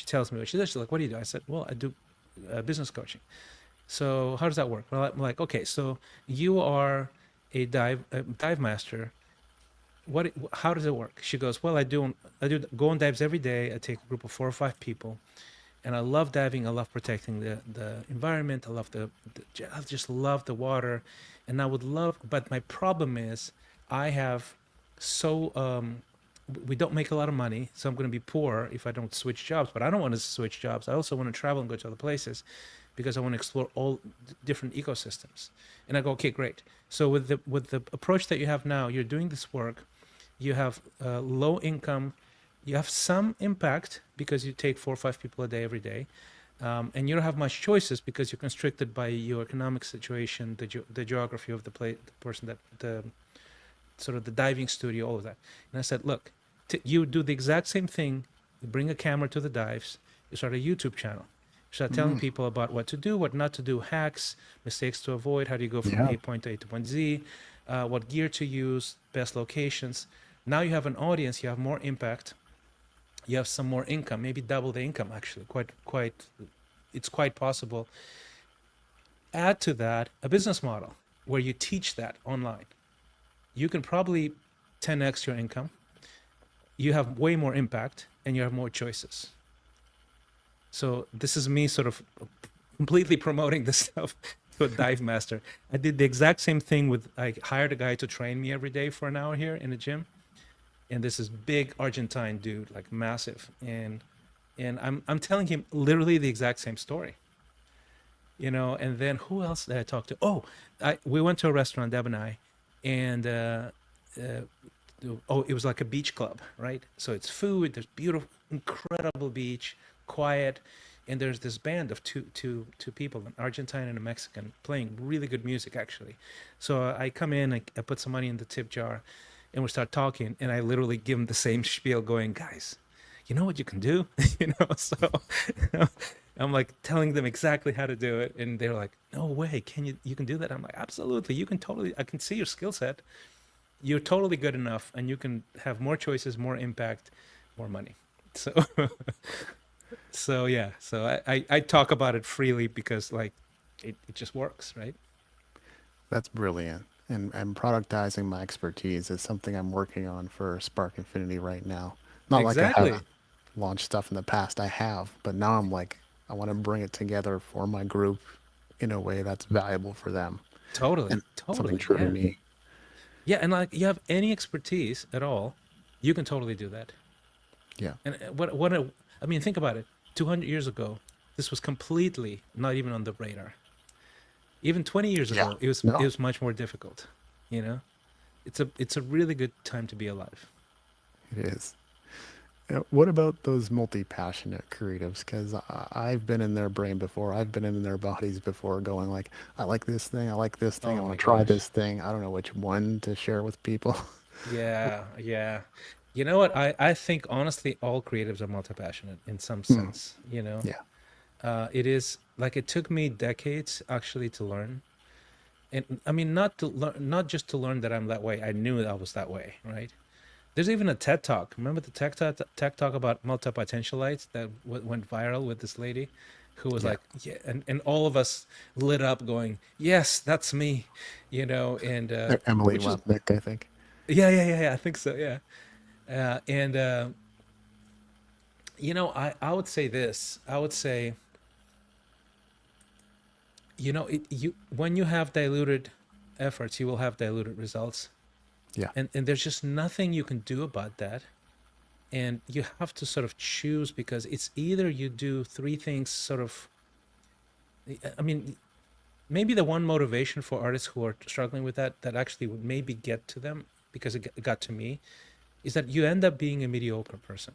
Speaker 4: tells me what she does. She's like, what do you do? I said, well, I do business coaching. So how does that work? Well, I'm like, okay, so you are a dive master. how does it work? She goes, well, I do go on dives every day. I take a group of 4 or 5 people, and I love diving. I love protecting the environment. I just love the water, and I would love. But my problem is, I have so we don't make a lot of money, so I'm going to be poor if I don't switch jobs. But I don't want to switch jobs. I also want to travel and go to other places because I want to explore all different ecosystems. And I go, okay, great. So with the approach that you have now, you're doing this work. You have low income. You have some impact because you take 4 or 5 people a day every day, and you don't have much choices because you're constricted by your economic situation, the geography of the place, the person that the sort of the diving studio, all of that. And I said, look, you do the exact same thing. You bring a camera to the dives. You start a YouTube channel. You start telling people about what to do, what not to do, hacks, mistakes to avoid, how do you go from
Speaker 3: Yeah.
Speaker 4: A point to A to point Z, what gear to use, best locations. Now you have an audience, you have more impact, you have some more income, maybe double the income actually, it's quite possible. Add to that a business model where you teach that online. You can probably 10x your income, you have way more impact, and you have more choices. So this is me sort of completely promoting this stuff to a dive master. I did the exact same thing I hired a guy to train me every day for an hour here in the gym. And this is big Argentine dude, like massive. And I'm telling him literally the exact same story. And then who else did I talk to? Oh, we went to a restaurant, Deb and I, and it was like a beach club, right? So it's food, there's beautiful, incredible beach, quiet, and there's this band of two people, an Argentine and a Mexican, playing really good music actually. So I come in, I put some money in the tip jar, and we start talking, and I literally give them the same spiel, going, guys, you know what you can do, So I'm like telling them exactly how to do it, and they're like, no way, you can do that? I'm like, absolutely, you can totally. I can see your skill set. You're totally good enough, and you can have more choices, more impact, more money. So, so yeah. So I talk about it freely because like it just works, right?
Speaker 3: That's brilliant. And productizing my expertise is something I'm working on for Spark Infinity right now. Not like I
Speaker 4: Exactly.
Speaker 3: haven't launched stuff in the past, I have, but now I'm like, I want to bring it together for my group in a way that's valuable for them
Speaker 4: Totally.
Speaker 3: and something
Speaker 4: Totally.
Speaker 3: true to
Speaker 4: Yeah.
Speaker 3: me.
Speaker 4: Yeah. And like you have any expertise at all, you can totally do that.
Speaker 3: Yeah.
Speaker 4: And I mean, think about it. 200 years ago, this was completely not even on the radar. Even 20 years
Speaker 3: Yeah.
Speaker 4: ago, it
Speaker 3: No,
Speaker 4: was much more difficult. You know, it's a really good time to be alive.
Speaker 3: it is. What about those multi-passionate creatives? Because I've been in their brain before. I've been in their bodies before going like, I like this thing. I like this thing. I
Speaker 4: Oh
Speaker 3: want
Speaker 4: my
Speaker 3: to try
Speaker 4: gosh.
Speaker 3: this thing. I don't know which one to share with people.
Speaker 4: Yeah, yeah. You know what? I think honestly, all creatives are multi-passionate in some
Speaker 3: Hmm.
Speaker 4: sense.
Speaker 3: Yeah.
Speaker 4: It is like it took me decades actually to learn, and I mean not to learn, not just to learn that I'm that way. I knew I was that way, right? There's even a TED talk. Remember the tech talk about multi-potentialites that went viral with this lady, who was
Speaker 3: Yeah.
Speaker 4: like, yeah, and all of us lit up, going, yes, that's me, and
Speaker 3: Emily
Speaker 4: which is
Speaker 3: Wapnick, I think.
Speaker 4: yeah, I think so, yeah. And I would say this. I would say, you when you have diluted efforts, you will have diluted results,
Speaker 3: Yeah.
Speaker 4: and there's just nothing you can do about that. And you have to sort of choose, because it's either you do three things sort of. I mean, maybe the one motivation for artists who are struggling with that actually would maybe get to them, because it got to me, is that you end up being a mediocre person.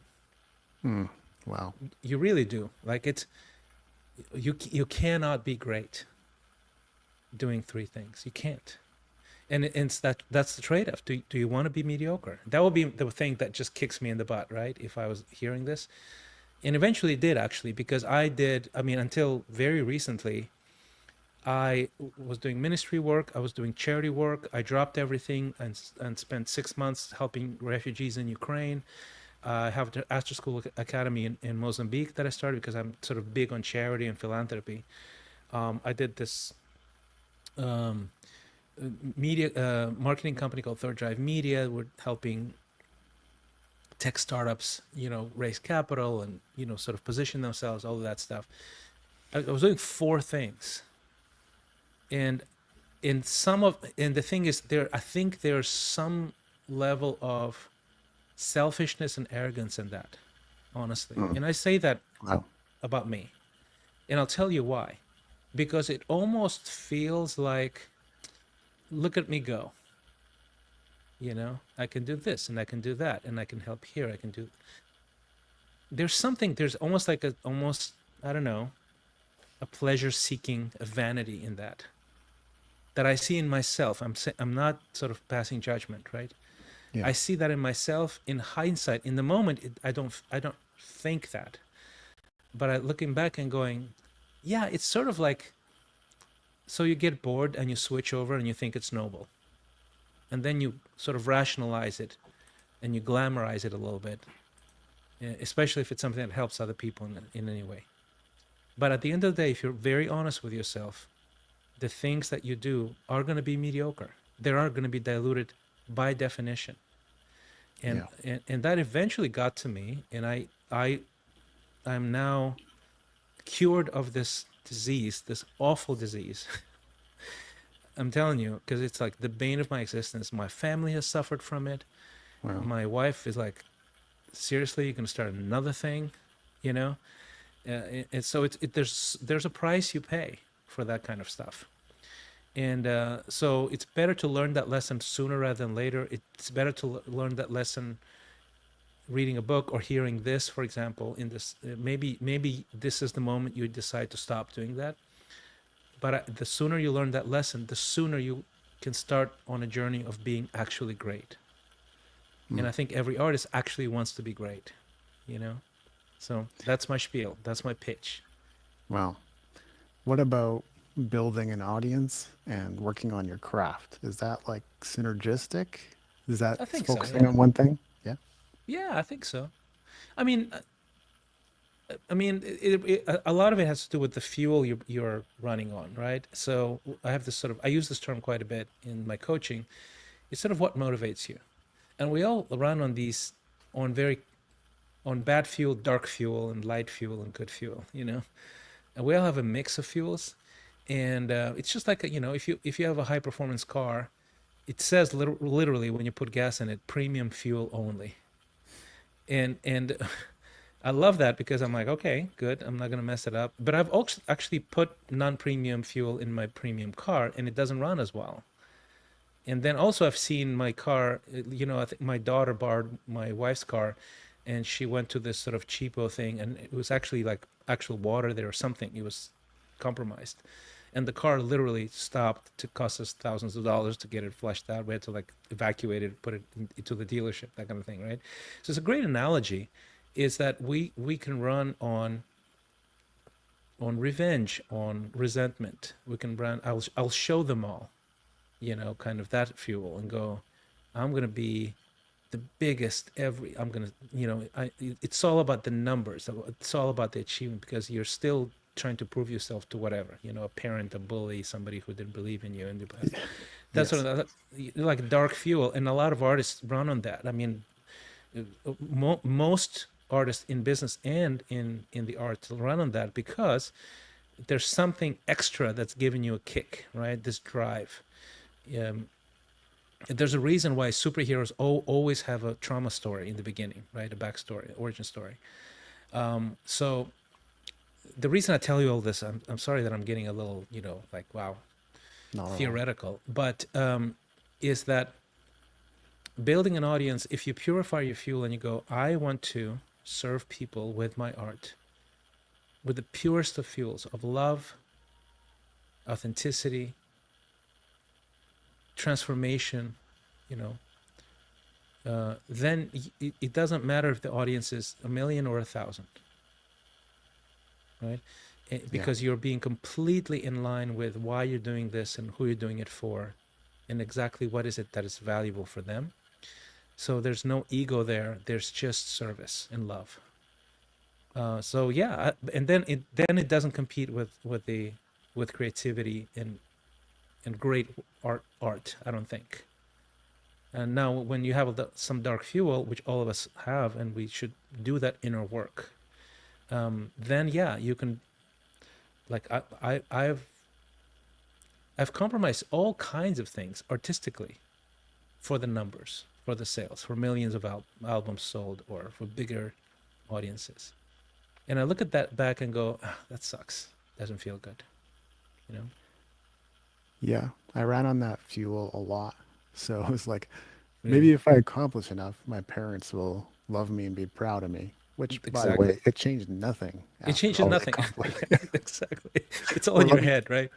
Speaker 3: Mm. Wow.
Speaker 4: You really do. Like you cannot be great doing three things. You can't. And it's that's the trade-off. Do you want to be mediocre? That would be the thing that just kicks me in the butt, right? If I was hearing this. And eventually it did, actually, because I mean, until very recently, I was doing ministry work, I was doing charity work. I dropped everything and spent 6 months helping refugees in Ukraine. I have the After School Academy in Mozambique that I started because I'm sort of big on charity and philanthropy. I did this um, media marketing company called Third Drive Media. We're helping tech startups, raise capital and sort of position themselves, all of that stuff. I was doing four things, and the thing is, I think there's some level of selfishness and arrogance in that, honestly. And I say that
Speaker 3: Wow.
Speaker 4: about me, and I'll tell you why. Because it almost feels like, look at me go. I can do this and I can do that and I can help here. I can do. There's almost like I don't know, a pleasure seeking, a vanity in that I see in myself. I'm not sort of passing judgment, right?
Speaker 3: Yeah.
Speaker 4: I see that in myself. In hindsight, in the moment, I don't think that, but looking back and going, yeah, it's sort of like, so you get bored and you switch over and you think it's noble, and then you sort of rationalize it and you glamorize it a little bit, especially if it's something that helps other people in any way. But at the end of the day, if you're very honest with yourself, the things that you do are going to be mediocre. They are going to be diluted by definition. And, and that eventually got to me, and I'm now cured of this disease, this awful disease. I'm telling you, because it's like the bane of my existence. My family has suffered from it.
Speaker 3: Wow.
Speaker 4: My wife is like, seriously, you're going to start another thing, and so there's a price you pay for that kind of stuff. And so it's better to learn that lesson sooner rather than later. It's better to learn that lesson reading a book or hearing this, for example. In this, maybe this is the moment you decide to stop doing that. But the sooner you learn that lesson, the sooner you can start on a journey of being actually great. And I think every artist actually wants to be great, So that's my spiel. That's my pitch.
Speaker 3: Wow. What about building an audience and working on your craft? Is that like synergistic? Is that
Speaker 4: I think so,
Speaker 3: focusing
Speaker 4: yeah.
Speaker 3: on one thing? Yeah.
Speaker 4: Yeah, I think so. I mean, a lot of it has to do with the fuel you're running on, right? So I have this I use this term quite a bit in my coaching. It's sort of what motivates you. And we all run on on bad fuel, dark fuel, and light fuel, and good fuel, And we all have a mix of fuels. And it's just like, if you have a high performance car, it says literally when you put gas in it, premium fuel only. And I love that because I'm like, okay, good, I'm not going to mess it up. But I've also actually put non-premium fuel in my premium car, and it doesn't run as well. And then also I've seen my car, I think my daughter borrowed my wife's car, and she went to this sort of cheapo thing, and it was actually like actual water there or something. It was compromised. And the car literally stopped. To cost us thousands of dollars to get it flushed out. We had to like evacuate it, put it into the dealership, that kind of thing, right? So it's a great analogy, is that we can run on revenge, on resentment. We can run, I'll show them all, kind of that fuel, and go, I'm going to be the biggest I'm going to, it's all about the numbers. It's all about the achievement, because you're still trying to prove yourself to whatever, a parent, a bully, somebody who didn't believe in you. And that's
Speaker 3: Yes.
Speaker 4: sort of like dark fuel. And a lot of artists run on that. I mean, most artists in business and in the arts run on that, because there's something extra that's giving you a kick, right? This drive. There's a reason why superheroes always have a trauma story in the beginning, right? A backstory, origin story. So the reason I tell you all this, I'm sorry that I'm getting a little, like, wow, theoretical, but is that building an audience, if you purify your fuel and you go, I want to serve people with my art, with the purest of fuels of love, authenticity, transformation, then it doesn't matter if the audience is 1 million or 1,000, right? Because you're being completely in line with why you're doing this and who you're doing it for, and exactly what is it that is valuable for them. So there's no ego there. There's just service and love. So yeah, and then it doesn't compete with creativity and and great art, I don't think. And now when you have some dark fuel, which all of us have, and we should do that inner work, then yeah, you can, like I've compromised all kinds of things artistically for the numbers, for the sales, for millions of albums sold, or for bigger audiences. And I look at that back and go, that sucks. Doesn't feel good, you know?
Speaker 3: Yeah, I ran on that fuel a lot. So it was like, maybe
Speaker 4: Really.
Speaker 3: if I accomplish enough, my parents will love me and be proud of me. Which, by the
Speaker 4: Exactly.
Speaker 3: way, it changed nothing
Speaker 4: It
Speaker 3: after
Speaker 4: changes
Speaker 3: all the
Speaker 4: nothing.
Speaker 3: accomplishment.
Speaker 4: Yeah, exactly. It's all
Speaker 3: Or
Speaker 4: in your
Speaker 3: let me,
Speaker 4: head, right?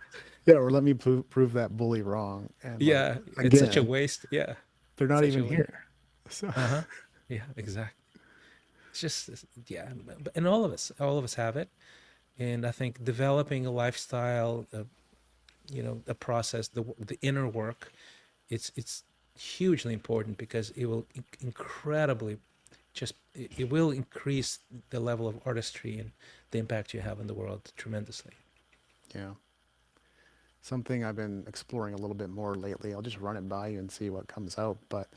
Speaker 3: yeah, or let me prove that bully wrong. And like,
Speaker 4: Yeah, it's such a
Speaker 3: again,
Speaker 4: waste. Yeah,
Speaker 3: they're not
Speaker 4: such
Speaker 3: even
Speaker 4: a waste.
Speaker 3: here. So,
Speaker 4: Uh-huh. Yeah, exactly. It's just, yeah, and all of us have it. And I think developing a lifestyle, a process, the inner work, it's hugely important because it will incredibly just it will increase the level of artistry and the impact you have in the world tremendously.
Speaker 3: yeah, something I've been exploring a little bit more lately. I'll just run it by you and see what comes out. But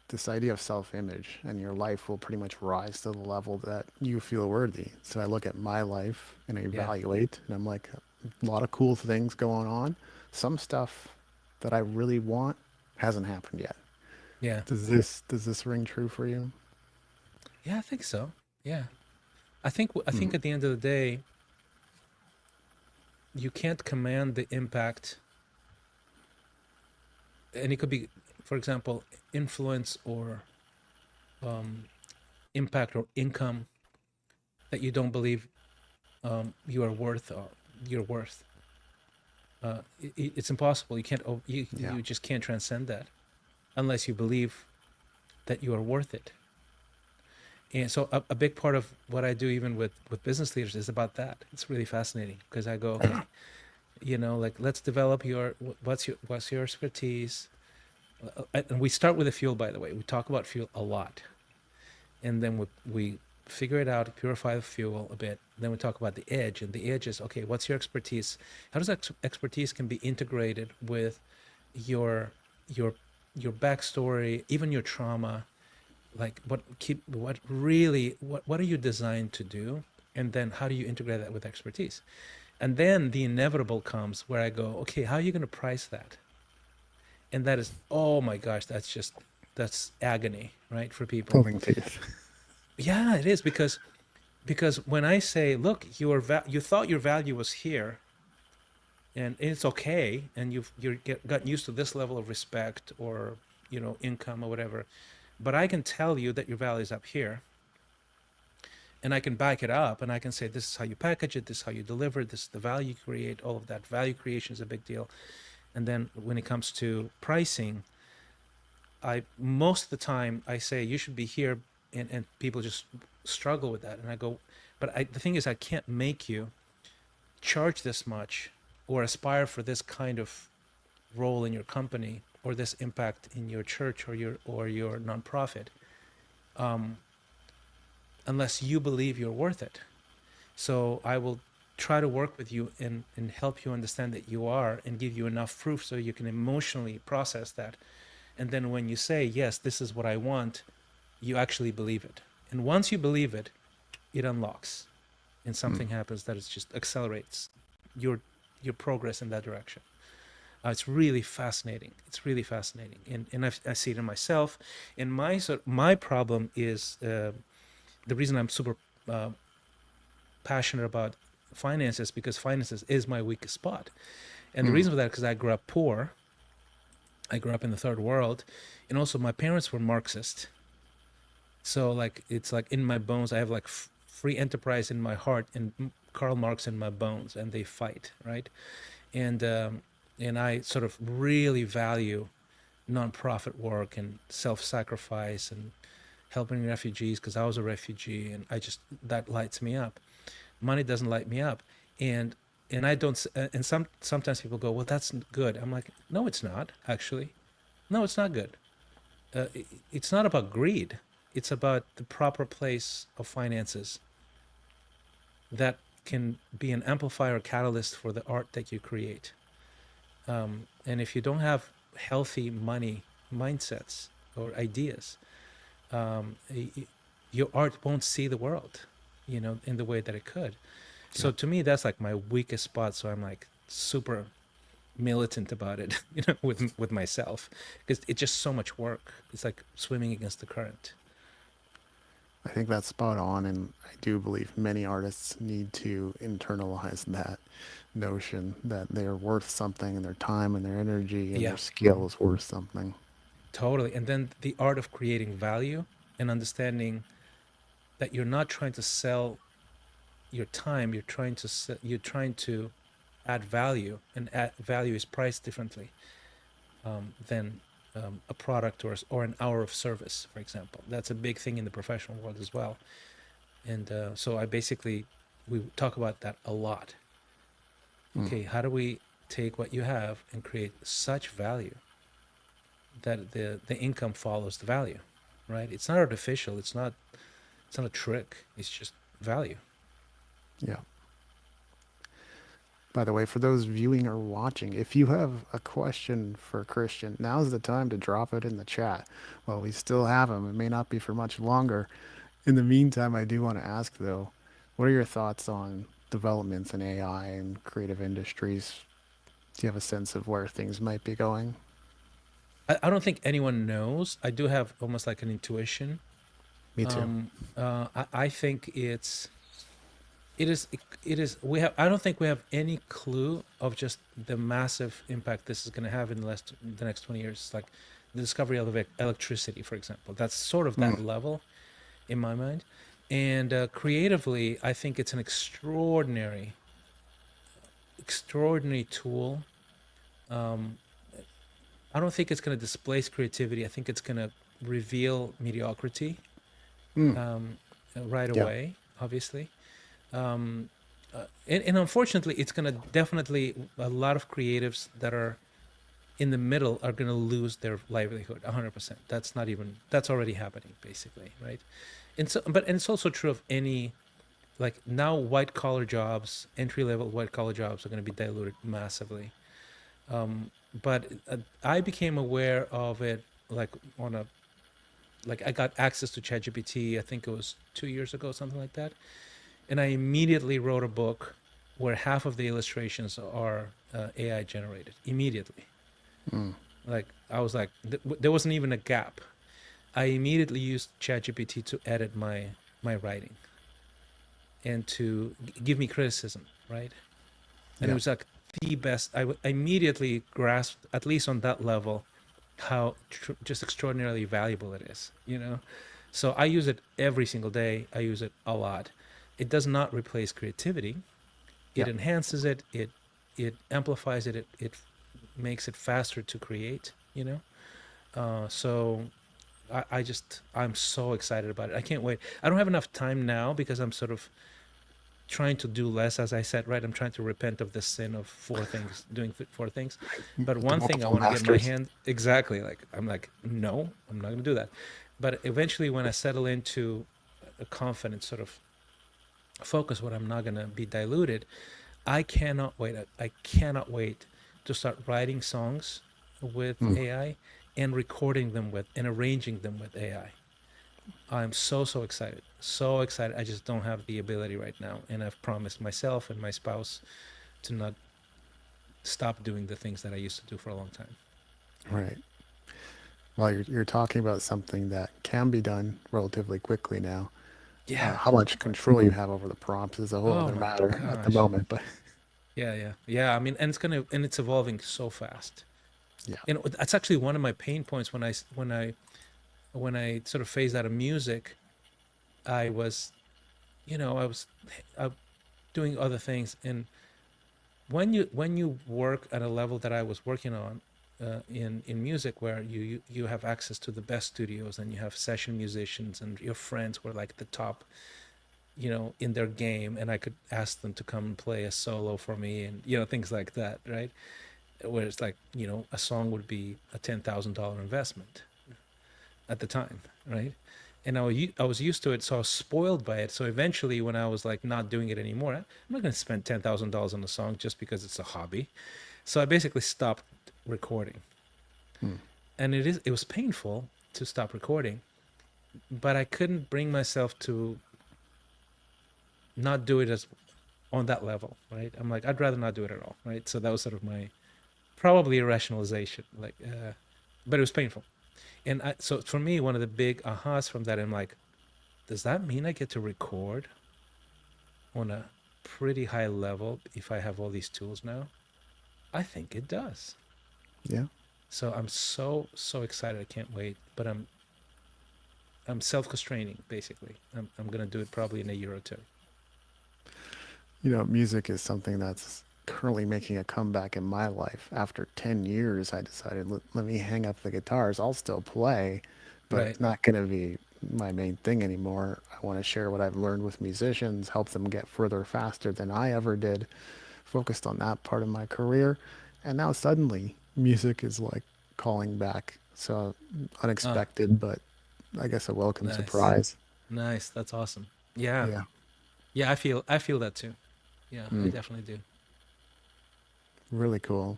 Speaker 3: this idea of self-image and your life will pretty much rise to the level that you feel worthy. So I look at my life and I
Speaker 4: Yeah,
Speaker 3: evaluate, and I'm like, a lot of cool things going on. Some stuff that I really want hasn't happened yet.
Speaker 4: yeah,
Speaker 3: Does this ring true for you?
Speaker 4: yeah. I think so. Yeah, I think
Speaker 3: Hmm.
Speaker 4: at the end of the day, you can't command the impact, and it could be, for example, influence or um, impact or income that you don't believe you are worth or you're worth. It's impossible. You can't.
Speaker 3: Yeah.
Speaker 4: You just can't transcend that unless you believe that you are worth it. And so a big part of what I do, even with business leaders, is about that. It's really fascinating because I go, okay, like let's develop what's your expertise, and we start with the fuel. By the way, we talk about fuel a lot, and then we figure it out, purify the fuel a bit. Then we talk about the edge, and the edge is okay. What's your expertise? How does expertise can be integrated with your your your backstory, even your trauma? Like what are you designed to do? And then how do you integrate that with expertise? And then the inevitable comes where I go, okay, how are you going to price that? And that is, oh my gosh, that's agony, right, for people.
Speaker 3: Pulling teeth.
Speaker 4: Yeah, it is because when I say, look, you thought your value was here, and it's okay, and gotten used to this level of respect or income or whatever, but I can tell you that your value is up here, and I can back it up, and I can say this is how you package it, this is how you deliver it, this is the value you create. All of that value creation is a big deal. And then when it comes to pricing, I most of the time I say you should be here, and people just struggle with that, and I go, but the thing is I can't make you charge this much or aspire for this kind of role in your company or this impact in your church or your nonprofit, um, unless you believe you're worth it. So I will try to work with you and help you understand that you are, and give you enough proof so you can emotionally process that. And then when you say, yes, this is what I want, you actually believe it. And once you believe it, it unlocks, and
Speaker 3: Hmm.
Speaker 4: something happens that is just accelerates your progress in that direction. It's really fascinating. It's really fascinating, and I see it in myself. And my problem is the reason I'm super uh, passionate about finances, because finances is my weakest spot. And the
Speaker 3: Hmm.
Speaker 4: reason for that is because I grew up poor. I grew up in the third world, and also my parents were Marxist. So like it's like in my bones. I have like free enterprise in my heart and Karl Marx in my bones, and they fight, right? And and I sort of really value nonprofit work and self-sacrifice and helping refugees, because I was a refugee, and that lights me up. Money doesn't light me up, and I don't. And sometimes people go, "Well, that's good." I'm like, "No, it's not actually. No, it's not good. It's not about greed. It's about the proper place of finances that can be an amplifier or catalyst for the art that you create." And if you don't have healthy money mindsets or ideas, your art won't see the world, in the way that it could. So
Speaker 3: Yeah.
Speaker 4: to me, that's like my weakest spot. So I'm like super militant about it, with myself, because it's just so much work. It's like swimming against the current.
Speaker 3: I think that's spot on, and I do believe many artists need to internalize that notion that they're worth something, and their time and their energy and
Speaker 4: Yeah,
Speaker 3: their skill is worth something.
Speaker 4: totally. And then the art of creating value and understanding that you're not trying to sell your time. You're trying to add value, and add value is priced differently, than a product or an hour of service, for example. That's a big thing in the professional world as well. And so we talk about that a lot.
Speaker 3: Mm.
Speaker 4: Okay, how do we take what you have and create such value that the income follows the value, right? It's not artificial. It's not a trick. It's just value.
Speaker 3: Yeah. By the way, for those viewing or watching, if you have a question for Christian, now's the time to drop it in the chat. Well, we still have him. It may not be for much longer. In the meantime, I do want to ask, though, what are your thoughts on developments in AI and creative industries? Do you have a sense of where things might be going?
Speaker 4: I don't think anyone knows. I do have almost like an intuition.
Speaker 3: Me too.
Speaker 4: I think it is I don't think we have any clue of just the massive impact this is going to have in the next 20 years. Like the discovery of electricity, for example. That's sort of that level in my mind. And creatively, I think it's an extraordinary tool. I don't think it's going to displace creativity. I think it's going to reveal mediocrity, right
Speaker 3: Yeah.
Speaker 4: away, obviously. And unfortunately, it's going to definitely, a lot of creatives that are in the middle are going to lose their livelihood 100%. That's already happening, basically, right? And it's also true of any, like now white collar jobs, entry level white collar jobs are going to be diluted massively. But I became aware of it like I got access to ChatGPT. I think it was 2 years ago, something like that, and I immediately wrote a book where half of the illustrations are AI generated immediately. Like I was like, there wasn't even a gap. I immediately used ChatGPT to edit my writing and to give me criticism, right? And it
Speaker 3: Yeah.
Speaker 4: was like the best. I immediately grasped, at least on that level, how just extraordinarily valuable it is, So I use it every single day. I use it a lot. It does not replace creativity. It
Speaker 3: Yeah.
Speaker 4: enhances it. It amplifies it. It makes it faster to create, So I'm so excited about it. I can't wait. I don't have enough time now because I'm sort of trying to do less, as I said, right? I'm trying to repent of the sin of doing four things. But
Speaker 3: The
Speaker 4: one thing I
Speaker 3: multiple
Speaker 4: want to get my
Speaker 3: masters.
Speaker 4: hand, exactly, like, I'm like, no, I'm not going to do that. But eventually when I settle into a confident sort of focus where I'm not going to be diluted, I cannot wait. I cannot wait to start writing songs with
Speaker 3: Mm.
Speaker 4: AI and recording them and arranging them with AI. I'm so excited. So excited. I just don't have the ability right now. And I've promised myself and my spouse to not stop doing the things that I used to do for a long time.
Speaker 3: Right. Well, you're talking about something that can be done relatively quickly now.
Speaker 4: Yeah.
Speaker 3: How much control you have over the prompts is a whole
Speaker 4: Oh
Speaker 3: other
Speaker 4: my
Speaker 3: matter at the
Speaker 4: gosh.
Speaker 3: moment, but
Speaker 4: Yeah. I mean, and it's evolving so fast.
Speaker 3: yeah.
Speaker 4: And that's actually one of my pain points when I sort of phased out of music. I was, I was doing other things, and when you work at a level that I was working on, in music, where you have access to the best studios and you have session musicians and your friends were like the top, in their game, and I could ask them to come and play a solo for me, and things like that, right? Where it's like, a song would be a $10,000 investment at the time, right? And I was used to it, so I was spoiled by it. So eventually, when I was like not doing it anymore, I'm not going to spend $10,000 on a song just because it's a hobby. So I basically stopped recording.
Speaker 3: Hmm.
Speaker 4: And it was painful to stop recording, but I couldn't bring myself to not do it as on that level, right? I'm like, I'd rather not do it at all, right? So that was sort of my probably a rationalization, like, but it was painful. And so for me, one of the big ahas from that, I'm like, does that mean I get to record on a pretty high level if I have all these tools now? I think it does.
Speaker 3: Yeah.
Speaker 4: So I'm so excited. I can't wait. But I'm self-constraining basically. I'm gonna do it probably in a year or two.
Speaker 3: You know, music is something that's currently making a comeback in my life. After 10 years, I decided, let me hang up the guitars. I'll still play, but
Speaker 4: Right.
Speaker 3: it's not going to be my main thing anymore. I want to share what I've learned with musicians, help them get further faster than I ever did, focused on that part of my career. And now suddenly music is like calling back. So
Speaker 4: Ah,
Speaker 3: unexpected, but I guess a welcome
Speaker 4: nice.
Speaker 3: surprise.
Speaker 4: Nice. That's awesome. Yeah.
Speaker 3: Yeah.
Speaker 4: Yeah, I feel that too. Yeah, I
Speaker 3: Mm,
Speaker 4: definitely do.
Speaker 3: really cool.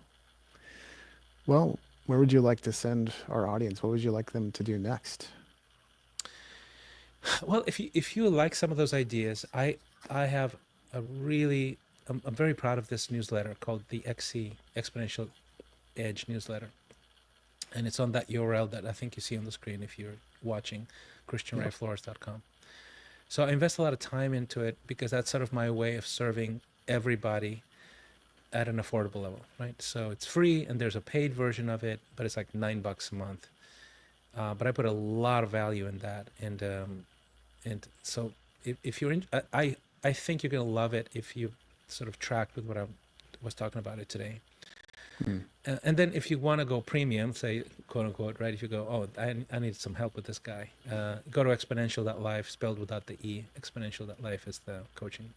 Speaker 3: Well, where would you like to send our audience? What would you like them to do next?
Speaker 4: Well, if you like some of those ideas, I have a really I'm very proud of this newsletter called the XC Exponential Edge newsletter, and it's on that URL that I think you see on the screen if you're watching,
Speaker 3: Yep.
Speaker 4: christianrayflores.com. So I invest a lot of time into it because that's sort of my way of serving everybody at an affordable level, right? So it's free and there's a paid version of it, but it's like $9 a month. But I put a lot of value in that, and so if you're in, I think you're gonna love it if you sort of track with what I was talking about it today.
Speaker 3: Mm,
Speaker 4: And then if you want to go premium, say quote unquote, right? If you go, oh, I need some help with this guy, go to exponential.life, spelled without the E. Exponential.life is the coaching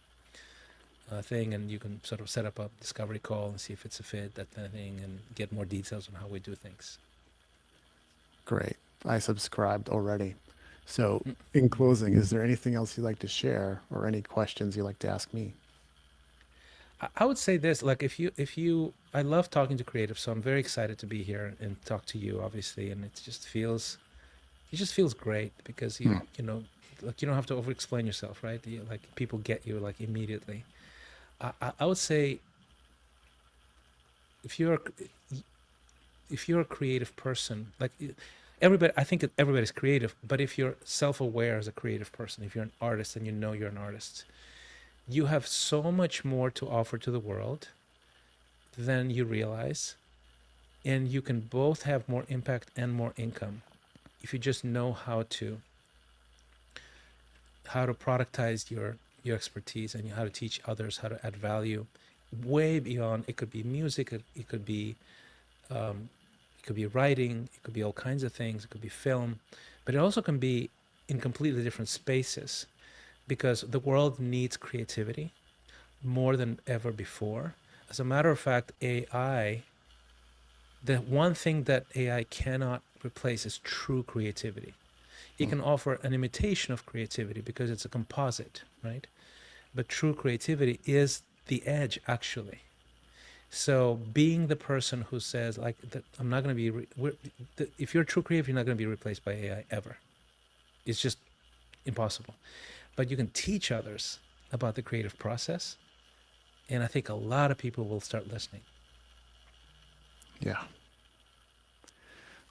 Speaker 4: thing, and you can sort of set up a discovery call and see if it's a fit, that kind of thing, and get more details on how we do things.
Speaker 3: great. I subscribed already. So,
Speaker 4: Mm.
Speaker 3: in closing, is there anything else you'd like to share or any questions you'd like to ask me?
Speaker 4: I would say this, like if you I love talking to creatives, so I'm very excited to be here and talk to you, obviously, and it just feels great because
Speaker 3: Hmm.
Speaker 4: like you don't have to over explain yourself, right? Like people get you like immediately. I would say if you're if you're a creative person, like everybody, I think that everybody's creative, but if you're self-aware as a creative person, if you're an artist and you know you're an artist, you have so much more to offer to the world than you realize, and you can both have more impact and more income if you just know how to productize your expertise, and how to teach others how to add value way beyond. It could be music, it could be um, it could be writing, it could be all kinds of things, it could be film, but it also can be in completely different spaces, because the world needs creativity more than ever before. As a matter of fact, the one thing that AI cannot replace is true creativity. It
Speaker 3: Hmm.
Speaker 4: can offer an imitation of creativity because it's a composite, right? But true creativity is the edge, actually. So being the person who says, like, that I'm not going to be, if you're a true creative, you're not going to be replaced by AI ever. It's just impossible. But you can teach others about the creative process, and I think a lot of people will start listening.
Speaker 3: Yeah.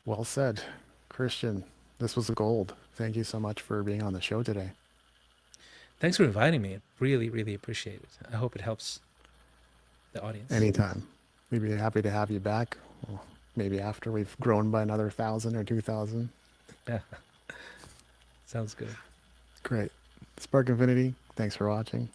Speaker 3: Well said. Christian, this was gold. Thank you so much for being on the show today.
Speaker 4: Thanks for inviting me. Really, really appreciate it. I hope it helps the audience.
Speaker 3: Anytime. We'd be happy to have you back. Well, maybe after we've grown by another 1,000 or 2,000.
Speaker 4: Yeah, sounds good.
Speaker 3: Great. Spark Infinity, thanks for watching.